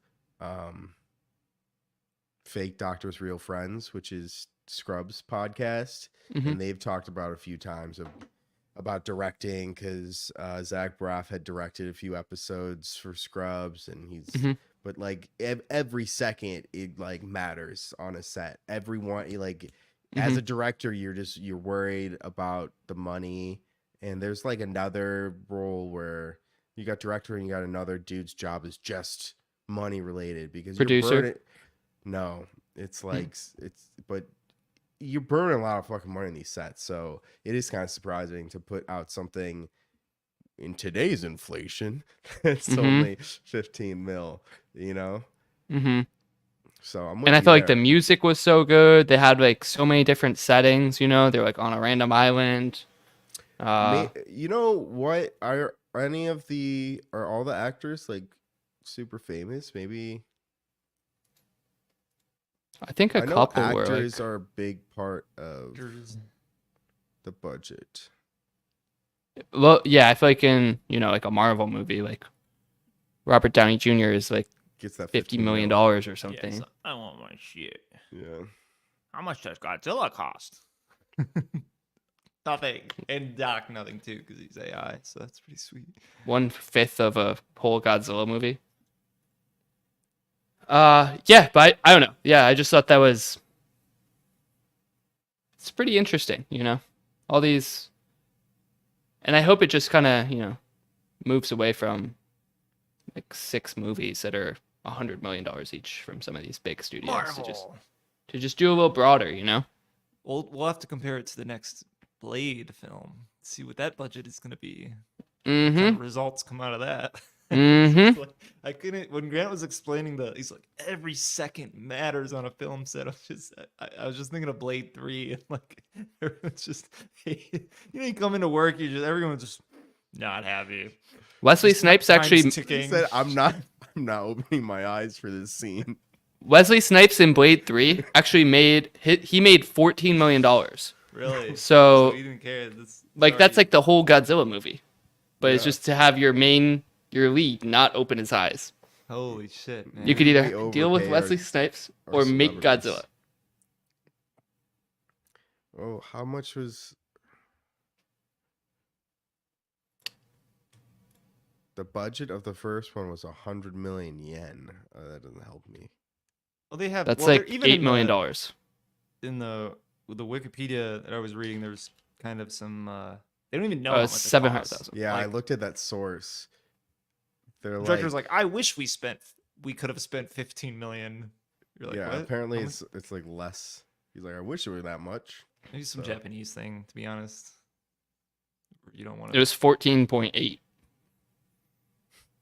Fake Doctors Real Friends, which is Scrubs podcast, and they've talked about a few times about directing, because Zach Braff had directed a few episodes for Scrubs, and he's but like every second it like matters on a set. Everyone like as a director, you're worried about the money, and there's like another role where you got director and you got another dude's job is just money related because Producer? you're burning. No, it's like but you're burning a lot of fucking money in these sets, so it is kind of surprising to put out something in today's inflation. It's only 15 mil, you know. So I'm with And I you feel like there. the music was so good. They had like so many different settings, you know. They're like on a random island. You know what? Are all the actors like super famous? Maybe I think a I know couple were actors like, are a big part of the budget. well, yeah, I feel like in, like a Marvel movie, like Robert Downey Jr. is like Gets that $50 15 million mil. or something. Yes, I want my shit. Yeah. How much does Godzilla cost? Nothing. And Doc, nothing too, because he's AI. So that's pretty sweet. 1/5 of a whole Godzilla movie. Yeah, but I don't know. Yeah, I just thought it's pretty interesting, all these, and I hope it just kind of, moves away from like 6 movies that are $100 million each from some of these big studios Marvel. to just do a little broader, We'll have to compare it to the next Blade film. See what that budget is going to be. Mm-hmm. What kind of results come out of that. Mm-hmm. It's like, I couldn't, when Grant was explaining he's like, every second matters on a film set. I was just thinking of Blade 3, and like, everyone's just, you come into work, everyone's just not happy. Wesley Just Snipes time's actually He ticking. said, I'm not opening my eyes for this scene. Wesley Snipes in Blade 3 actually made $14 million. Really? So you didn't care. That's like the whole Godzilla movie. But it's Yeah. just to have your lead not open his eyes. Holy shit, man. You could We either deal with overpay Wesley Snipes or make celebrities. Godzilla. Oh, how much was the budget of the first one? Was 100 million yen. That doesn't help me. Well, they have. That's well, like they're even $8 million. In the Wikipedia that I was reading, there's kind of some. They don't even know. Oh, how it's much it 700,000. costs. Yeah, I Like, looked at that source. They're the director's like, like, I wish we could have spent 15 million. You're like, yeah, what? apparently How much? it's like less. He's like, I wish it were that much. Maybe some so- Japanese thing, to be honest. You don't want It to. was 14.8.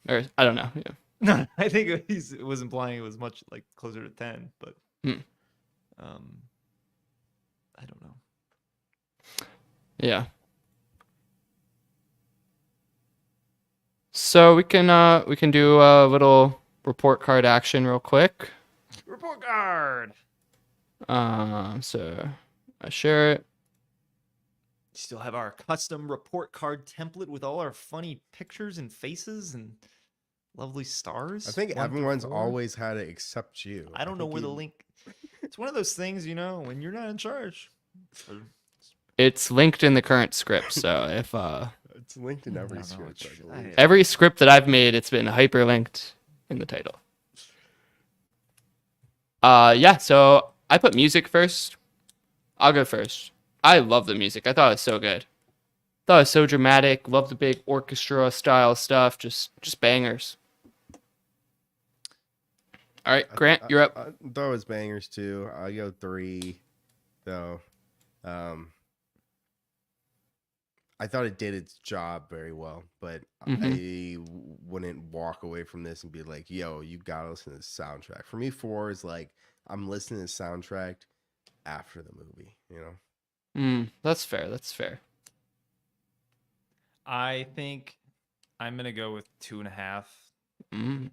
Or I don't know. Yeah. No, I think it was implying it was much like closer to 10, but Hmm. I don't know. Yeah. So we can do a little report card action real quick. Report card. So I share it. Still have our custom report card template with all our funny pictures and faces and lovely stars. I think 1 through everyone's 4. always had it except you. I don't know think where the you- link. It's one of those things, when you're not in charge. It's linked in the current script. So if It's linked in every I don't know, script. it's- I believe. every script that I've made, it's been hyperlinked in the title. Yeah. So I put music first. I'll go first. I love the music. I thought it was so good. Thought it was so dramatic. Love the big orchestra style stuff. Just bangers. All right, Grant, you're up. I thought it was bangers too. I go 3 though. I thought it did its job very well, but I wouldn't walk away from this and be like, "Yo, you gotta listen to the soundtrack." For me, 4 is like I'm listening to the soundtrack after the movie. You know, That's fair. That's fair. I think I'm gonna go with 2.5. Mm.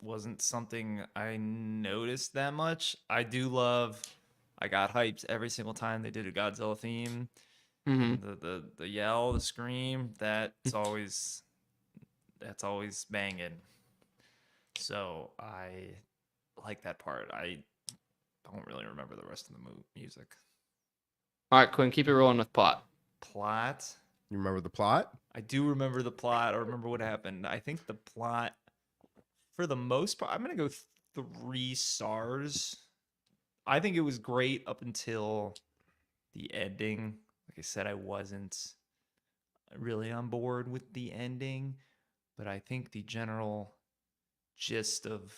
Wasn't something I noticed that much. I do love. I got hyped every single time they did a Godzilla theme. Mm-hmm. The yell, the scream. That's always banging. So I like that part. I don't really remember the rest of the music. All right, Quinn, keep it rolling with plot. Plot. you remember the plot? I do remember the plot. I remember what happened. I think the plot, for the most part, I'm gonna go 3 stars. I think it was great up until the ending. Like I said, I wasn't really on board with the ending, but I think the general gist of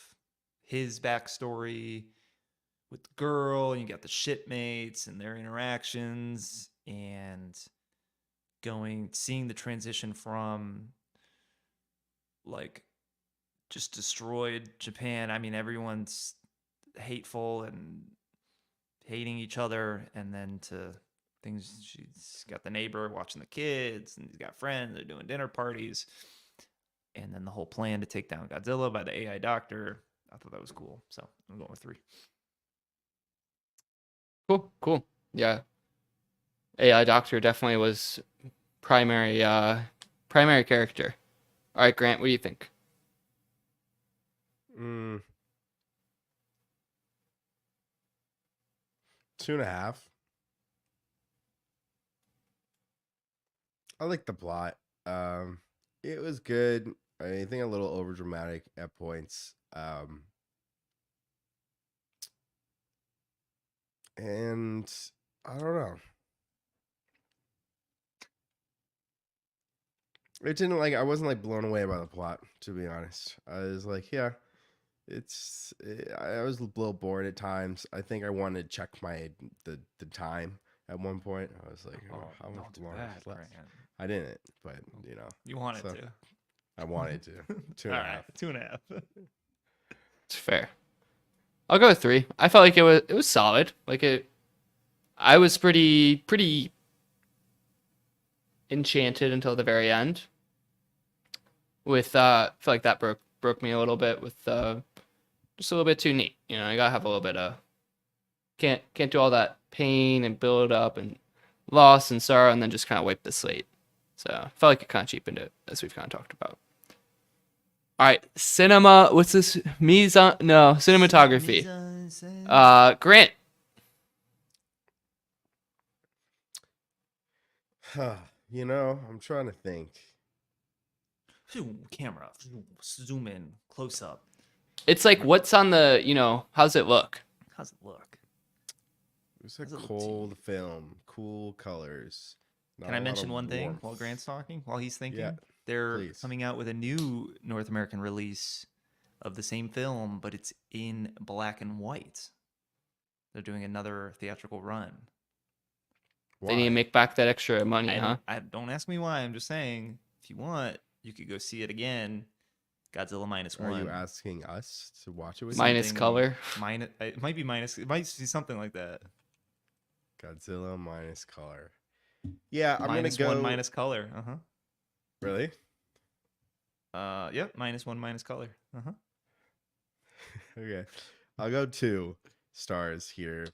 his backstory with the girl, and you got the shipmates and their interactions, and seeing the transition from like just destroyed Japan. I mean, everyone's hateful and hating each other, and then to things, she's got the neighbor watching the kids, and he's got friends, they're doing dinner parties, and then the whole plan to take down Godzilla by the AI doctor. I thought that was cool, so I'm going with 3. Cool. Yeah. AI Doctor definitely was primary character. All right, Grant, what do you think? 2.5. I like the plot. It was good. I think a little over dramatic at points. And I don't know. It didn't I wasn't like blown away by the plot, to be honest. I was like, yeah, I was a little bored at times. I think I wanted to check the time at one point. I was like, oh, how much don't do longer that, is left? Grant. I didn't, but You wanted so to. I wanted to. 2.5. All right, 2.5. It's fair. I'll go with 3. I felt like it was solid. I was pretty enchanted until the very end. With I feel like that broke me a little bit with just a little bit too neat. You know, you gotta have a little bit of can't do all that pain and build up and loss and sorrow and then just kind of wipe the slate. So I felt like it kind of cheapened it, as we've kind of talked about. All right, what's this? Cinematography. Grant. I'm trying to think. Camera, zoom in, close up. It's like, what's on the, how's it look? How's it look? It's a How's it look to cold film, cool colors. Can I mention one thing while Grant's talking, while he's thinking? Yeah, They're please. coming out with a new North American release of the same film, but it's in black and white. They're doing another theatrical run. They need to make back that extra money, huh? I don't ask me why. I'm just saying, if you want, you could go see it again. Godzilla -1. Are you asking us to watch it with minus color? It might be minus. It might be something like that. Godzilla minus color. Yeah, I'm -1 gonna go minus color. Really? Yep. -1 minus color. Okay, I'll go 2 stars here.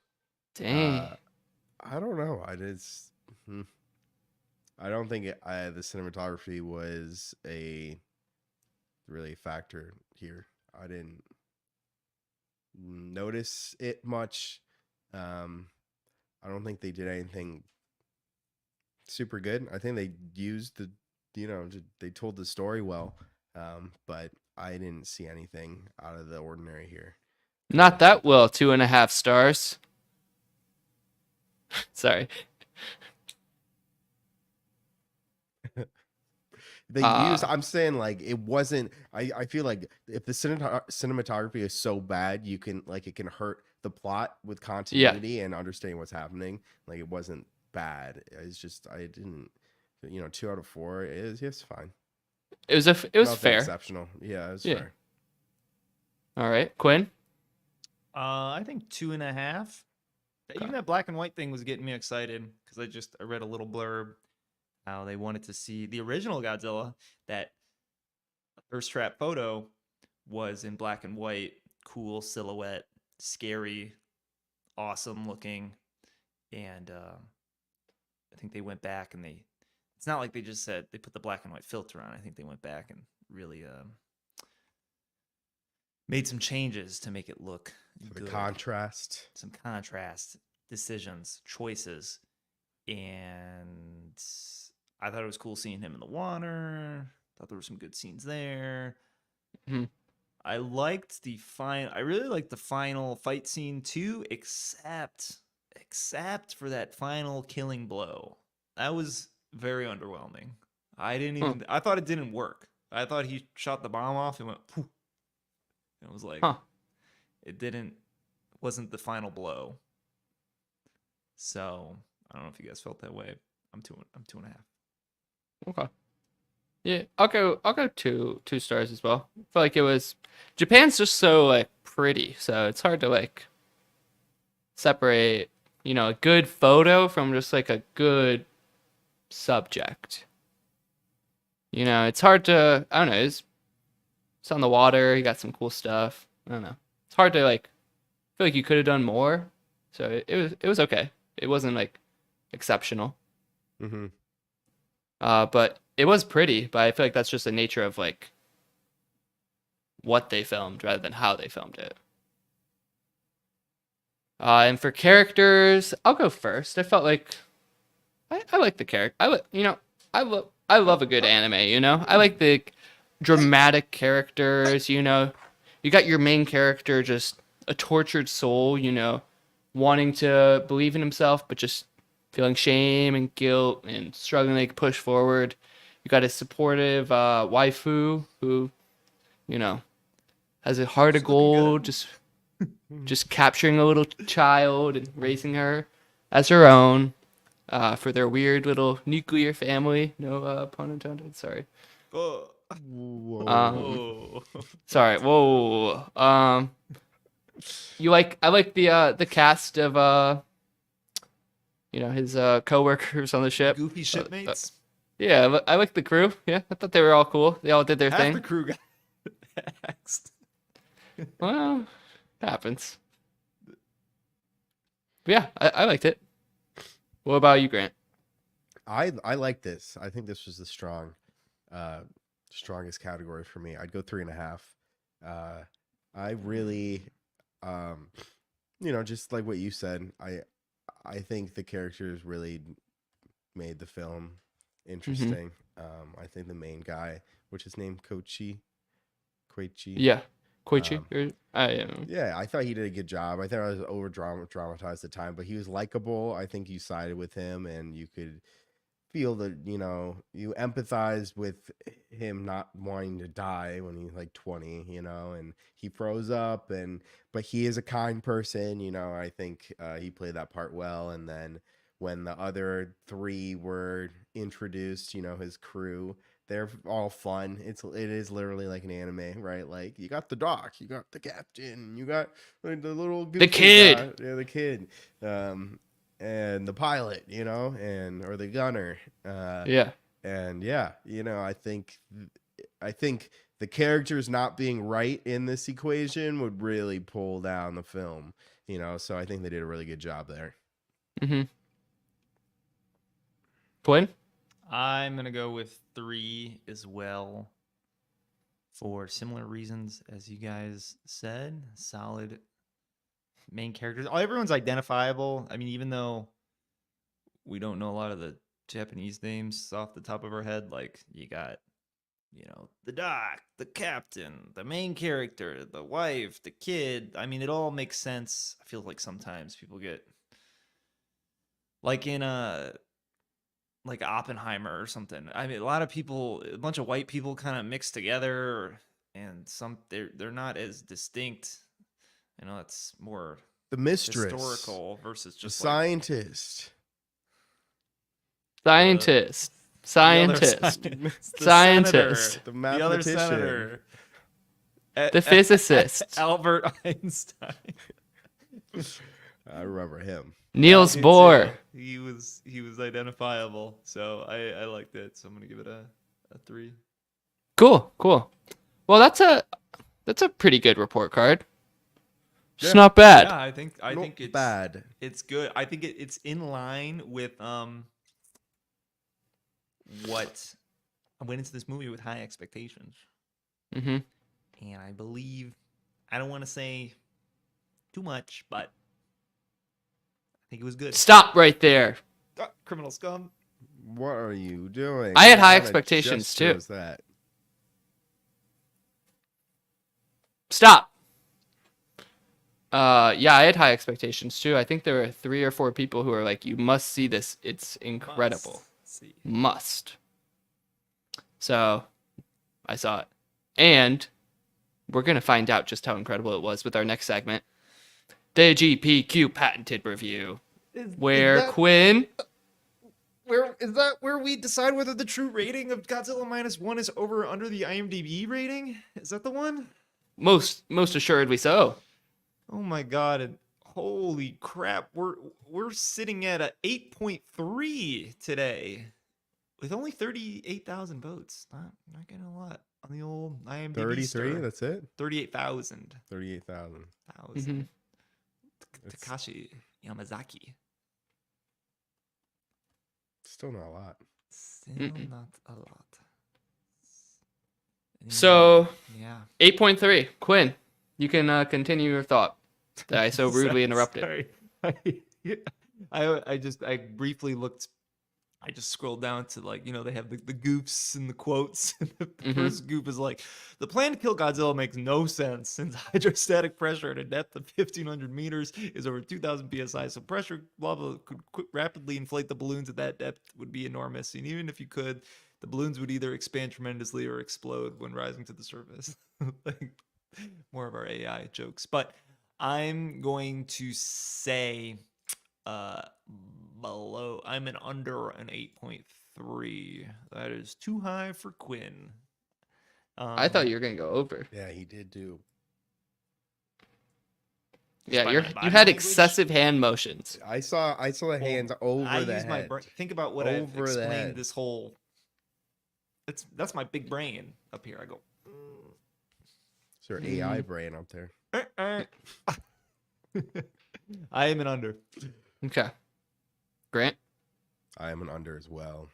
Dang. I don't know. I don't think the cinematography was a really factor here. I didn't notice it much. I don't think they did anything super good. I think they used they told the story well, but I didn't see anything out of the ordinary here. Not that well. 2.5 stars. Sorry. They used. I'm saying like it wasn't. I feel like if the cinematography is so bad, you can like it can hurt the plot with Yeah. continuity and understanding what's happening. Like it wasn't bad. It's just I didn't. 2 out of 4 is yes fine. It was Nothing fair. exceptional. Yeah, it's Yeah. fair. All right, Quinn. I think 2.5. Okay. Even that black and white thing was getting me excited because I read a little blurb how they wanted to see the original Godzilla. That first trap photo was in black and white, cool silhouette, scary, awesome looking, and I think they went back and they. It's not like they just said they put the black and white filter on. I think they went back and really made some changes to make it look For the good. contrast. Some contrast, decisions, choices, and I thought it was cool seeing him in the water. Thought there were some good scenes there. Mhm. I really liked the final fight scene too, except for that final killing blow. That was very underwhelming. I thought it didn't work. I thought he shot the bomb off and went poof. It was like Huh. it wasn't the final blow. So I don't know if you guys felt that way. I'm 2.5. Okay. Yeah, I'll go two stars as well. I feel like it was Japan's just so like pretty, so it's hard to like separate, a good photo from just like a good subject. It's hard to I don't know, it's on the water, you got some cool stuff. I don't know. It's hard to like feel like you could have done more. So it was okay. It wasn't like exceptional. Mm-hmm. But it was pretty, but I feel like that's just the nature of like what they filmed rather than how they filmed it. And for characters, I'll go first. I felt like I like the character. I love a good anime. I like the dramatic characters. You got your main character, just a tortured soul. Wanting to believe in himself, but just feeling shame and guilt and struggling to push forward. You got a supportive waifu who, has a heart of gold, just capturing a little child and raising her as her own for their weird little nuclear family. No pun intended. Sorry. Oh. Whoa. Oh. Sorry. Whoa. I like the cast of his coworkers on the ship. Goofy shipmates. Yeah, I like the crew. Yeah, I thought they were all cool. They all did their Half thing. the crew got axed. Well, happens. But yeah, I liked it. What about you, Grant? I like this. I think this was the strongest category for me. I'd go 3.5. I really, just like what you said, I think the characters really made the film interesting. I think the main guy, which is named Koichi. Yeah, Koichi. Yeah, I thought he did a good job. I thought I was over dramatized at the time, but he was likable. I think you sided with him, and you could feel that you empathized with him not wanting to die when he's like 20, and he froze up, but he is a kind person. I think he played that part well. And then when the other three were introduced, his crew, they're all fun. It is literally like an anime, right? Like you got the doc, you got the captain, you got like, the little kid. guy, the kid, and the pilot, or the gunner. Yeah. And yeah, I think the characters not being right in this equation would really pull down the film. So I think they did a really good job there. Quinn? I'm gonna go with 3 as well, for similar reasons as you guys said. Solid main characters. Everyone's identifiable. I mean, even though we don't know a lot of the Japanese names off the top of our head, like you got, the doc, the captain, the main character, the wife, the kid. I mean, it all makes sense. I feel like sometimes people get like in like Oppenheimer or something. I mean, a lot of people, a bunch of white people, kind of mixed together, and they're not as distinct. You know, it's more The mistress, historical versus the just like scientist, Scientist. the other Scientist. the Scientist. senator, the the other mathematician. senator, The physicist. Albert Einstein. I remember him. Niels I do Bohr. too. He was identifiable, so I liked it. So I'm gonna give it a 3. Cool. Well, that's a pretty good report card. It's Yeah. not bad. Yeah, I think Not it's bad. It's good. I think it's in line with what I went into this movie with high expectations, Mm-hmm. and I believe I don't want to say too much, but I think it was good. Stop right there. Criminal scum. What are you doing? I had What high kind of expectations, gesture too. was that? Stop. Yeah, I had high expectations too. I think there were 3 or 4 people who were like, "You must see this. It's incredible. Must see. Must." So, I saw it, and we're gonna find out just how incredible it was with our next segment, the GPQ patented review, where Quinn. Where is that? Where we decide whether the true rating of Godzilla -1 is over or under the IMDb rating? Is that the one? Most assuredly so. Oh my god! And holy crap, we're sitting at a 8.3 today, with only 38,000 votes. Not getting a lot on the old IMDb. 33. star. That's it. 38,000. 38,000. Mhm. Takashi Yamazaki. Still not a lot. Still Mm-mm. not a lot. So, yeah. 8.3. Quinn, you can continue your thought that I so rudely interrupted. Sorry. I briefly looked. I just scrolled down to, like, you know, they have the goofs and the quotes. And the first goof is like, the plan to kill Godzilla makes no sense since hydrostatic pressure at a depth of 1,500 meters is over 2,000 psi. So pressure level could rapidly inflate the balloons at that depth would be enormous. And even if you could, the balloons would either expand tremendously or explode when rising to the surface. Like, more of our AI jokes. But I'm going to say below. I'm an under an 8.3. That is too high for Quinn. I thought you were gonna go over. Yeah, he did do. Yeah, by you my body had language? excessive hand motions. I saw the hands over I the use my head. brain. Think about what I've Over the explained head. this whole. That's my big brain up here. I go. Is there AI brain up there? I am an under. Okay. Grant? I am an under as well.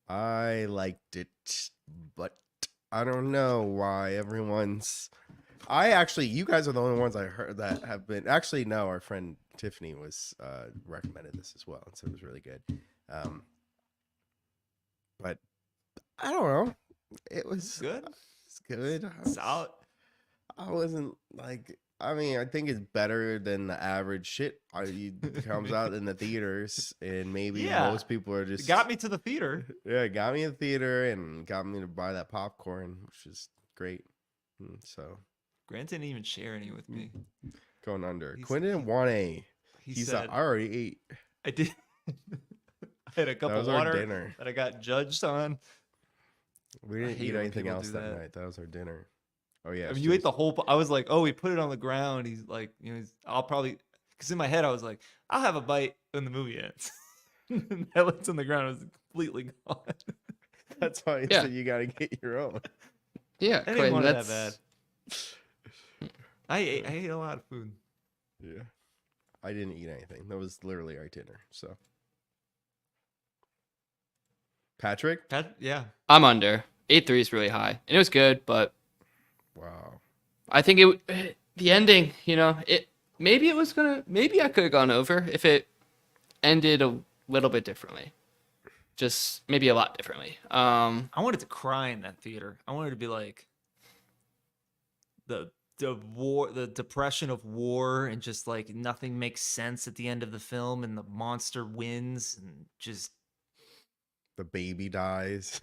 I liked it, but I don't know why everyone's. You guys are the only ones I heard that have been. Actually, no, our friend Tiffany was recommended this as well, and so it was really good. But I don't know. It was Good. It's good. Solid. I wasn't like. I mean, I think it's better than the average shit comes out in the theaters, and maybe Yeah. most people are It just got me to the theater. Yeah, it got me in the theater and got me to buy that popcorn, which is great. So Grant didn't even share any with me. going under. He's- Quinn didn't want a. He He's said, like, I already ate. I did. I had a cup That of was our water dinner. that I got judged on. We I didn't hate eat it when anything people else do that that. night. That was our dinner. Oh yeah, I mean, you ate the whole. I was like, oh, we put it on the ground. He's like, you know, I'll probably, because in my head I was like, I'll have a bite when the movie ends. And that was on the ground. It was completely gone. That's why I Yeah. said you gotta get your own. Yeah, I didn't Quinn, want it that's that bad. I ate a lot of food. Yeah, I didn't eat anything. That was literally our dinner. So, Patrick, Yeah. I'm under. 8.3 is really high. And it was good, but wow. I think the ending, you know, maybe I could have gone over if it ended a little bit differently. Just maybe a lot differently. I wanted to cry in that theater. I wanted to be like, the the depression of war, and just like nothing makes sense at the end of the film, and the monster wins, and just The baby dies.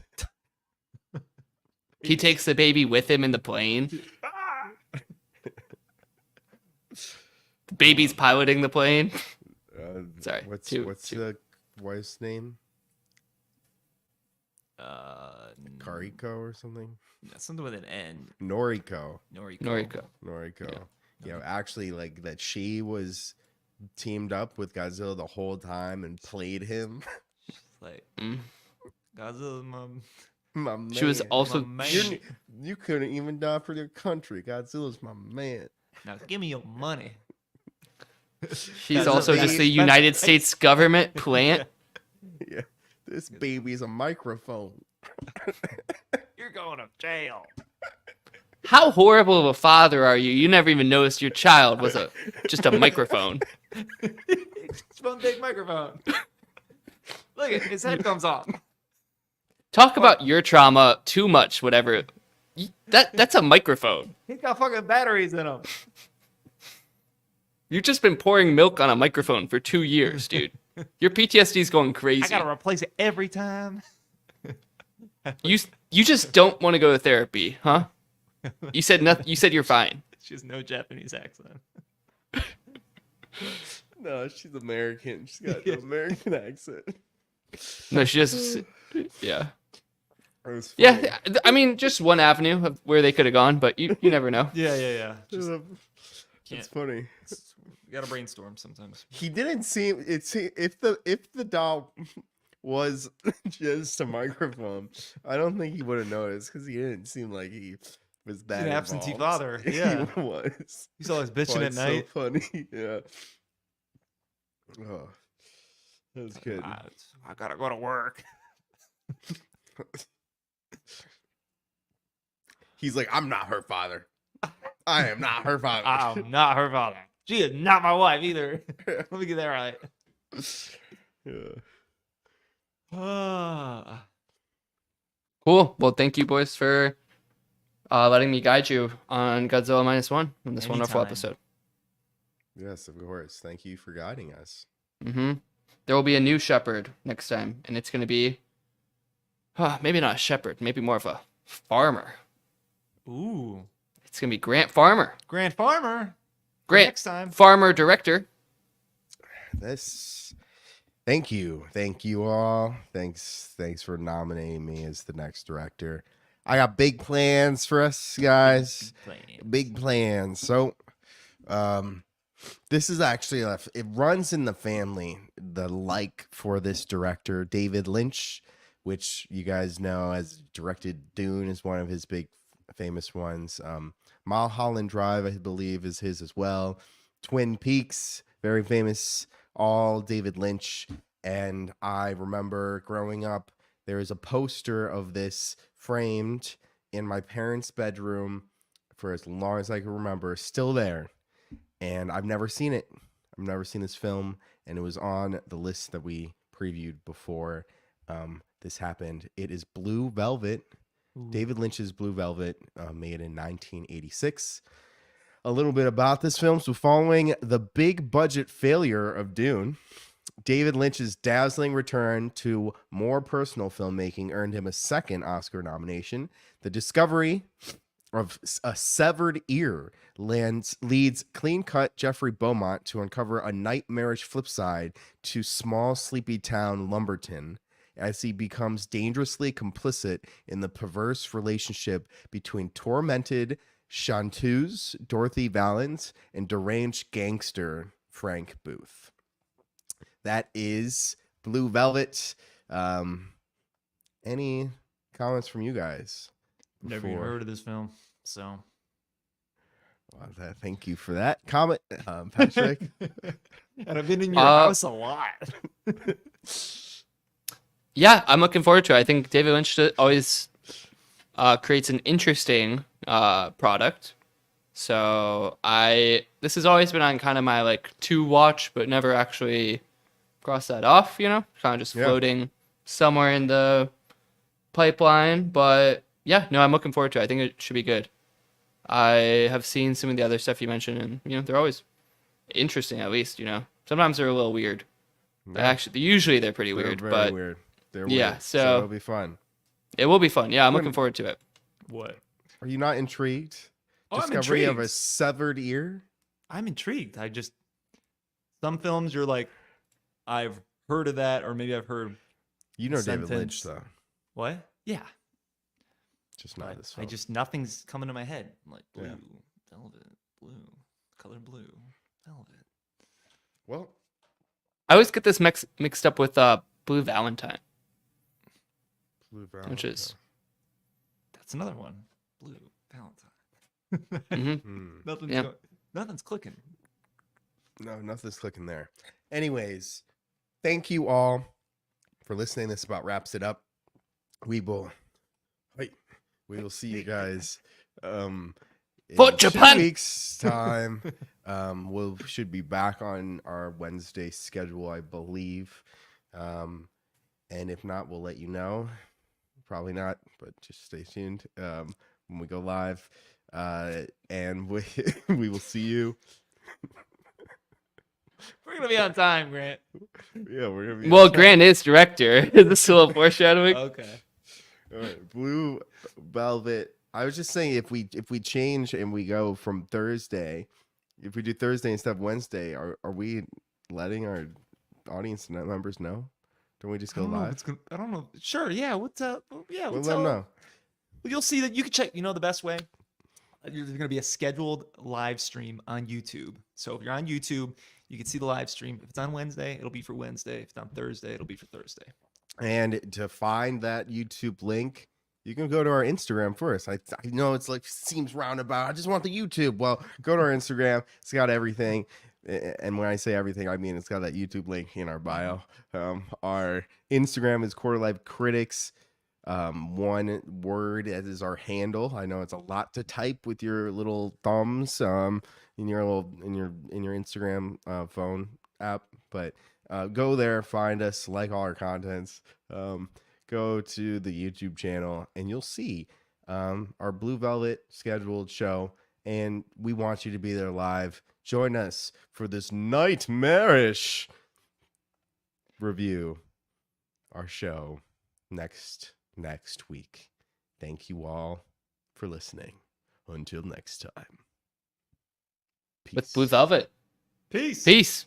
He takes the baby with him in the plane. The baby's piloting the plane. Sorry. What's Two. the wife's name? uh Kariko or something? something with an N. Noriko. Noriko. Yeah, actually, like that she was teamed up with Godzilla the whole time and played him. Like Mm. Godzilla's mom. My man. She was also. My man. You couldn't even die for your country. Godzilla's my man. Now give me your money. She's Godzilla also is just the expensive. United States government plant. Yeah, this baby's a microphone. You're going to jail. How horrible of a father are you? You never even noticed your child was just a microphone. It's one big microphone. Look at his head comes off. Talk about your trauma too much, whatever. That's a microphone. He's got fucking batteries in him. You've just been pouring milk on a microphone for 2 years, dude. Your PTSD's going crazy. I gotta replace it every time. You just don't want to go to therapy, huh? You said nothing. You said you're fine. She has no Japanese accent. No, she's American. She's got an American accent. No, she just. Yeah. It was funny. Yeah. I mean, just one avenue of where they could have gone, but you never know. Yeah. Just It's can't. funny. We gotta brainstorm sometimes. He didn't seem if the doll was just a microphone, I don't think he would have noticed because he didn't seem like he was that an absentee involved. father, yeah. He was. He's always bitching Oh, at it's night. So funny, yeah. Oh, that was good. I gotta go to work. He's like, I'm not her father. I am not her father. I'm not her father. She is not my wife either. Let me get that right. Yeah. Ah. Cool. Well, thank you, boys, for letting me guide you on Godzilla -1 on this wonderful Anytime. episode. Yes, of course. Thank you for guiding us. There will be a new shepherd next time, and it's going to be maybe not a shepherd, maybe more of a farmer. Ooh. It's going to be Grant Farmer. Grand Farmer. Grant Next time. Farmer director. Thank you all. Thanks for nominating me as the next director. I got big plans for us guys. Big plans. So this is actually it runs in the family, the for this director, David Lynch, which you guys know has directed Dune, is one of his big famous ones. Mulholland Drive, I believe, is his as well. Twin Peaks, very famous, all David Lynch. And I remember growing up, there was a poster of this framed in my parents' bedroom for as long as I can remember, still there. And I've never seen it. I've never seen this film. And it was on the list that we previewed before this happened. It is Blue Velvet. Ooh. David Lynch's Blue Velvet, made in 1986. A little bit about this film. So following the big budget failure of Dune, David Lynch's dazzling return to more personal filmmaking earned him a second Oscar nomination. The discovery of a severed ear leads clean-cut Jeffrey Beaumont to uncover a nightmarish flip side to small, sleepy town Lumberton, as he becomes dangerously complicit in the perverse relationship between tormented chanteuse Dorothy Valens and deranged gangster Frank Booth. That is Blue Velvet. Any comments from you guys? Never even heard of this film, so. Well, thank you for that comment, Patrick. And I've been in your house a lot. Yeah, I'm looking forward to it. I think David Lynch always creates an interesting product. So this has always been on kind of my to watch, but never actually cross that off, kind of just floating somewhere in the pipeline. But yeah, no, I'm looking forward to it. I think it should be good. I have seen some of the other stuff you mentioned, and they're always interesting. At least sometimes they're a little weird. But Yeah, actually, usually they're pretty they're weird. very But weird. They're yeah, weird. so it'll be fun. it will be fun. Yeah, I'm When- looking forward to it. What? Are you not intrigued? Oh, I'm Discovery of a intrigued. severed ear. I'm intrigued. Some films you're like, I've heard of that, or maybe I've heard You know David Sentence. Lynch though. what? Yeah. Just not But this I film. nothing's coming to my head. I'm like blue, Yeah. velvet, blue, color blue, velvet. Well, I always get this mixed up with Blue Valentine, Blue Brown. which is That's another one. Blue Valentine. mhm. Nothing's Yeah. nothing's clicking. No, nothing's clicking there. Anyways, thank you all for listening. This about wraps it up. We will see you guys in For 2 Japan! weeks time. Should be back on our Wednesday schedule, I believe. And if not, we'll let you know. Probably not, but just stay tuned when we go live. And we we will see you. We're gonna be on time, Grant. Yeah, we're gonna be Well, Grant is director. Is this a little foreshadowing? Okay. all right, Blue Velvet. I was just saying if we change and we go from Thursday, if we do Thursday instead of Wednesday, are we letting our audience members know? Don't we just go live? I don't know. Sure. Yeah. What's up? Yeah. We'll What's let them up? know. Well, you'll see that you can check. You know the best way. There's going to be a scheduled live stream on YouTube. So if you're on YouTube, you can see the live stream. If it's on Wednesday, it'll be for Wednesday. If it's on Thursday, it'll be for Thursday. And to find that YouTube link, you can go to our Instagram first. I know it's like seems roundabout. I just want the YouTube. Well, go to our Instagram. It's got everything. And when I say everything, I mean it's got that YouTube link in our bio. Our Instagram is Quarter Life Critics. One word as is our handle. I know it's a lot to type with your little thumbs in your Instagram phone app, but go there, find us, like all our contents. Go to the YouTube channel, and you'll see our Blue Velvet scheduled show. And we want you to be there live. Join us for this nightmarish review. Our show next week. Thank you all for listening. Until next time. Peace. With Blue Velvet. Peace. Peace.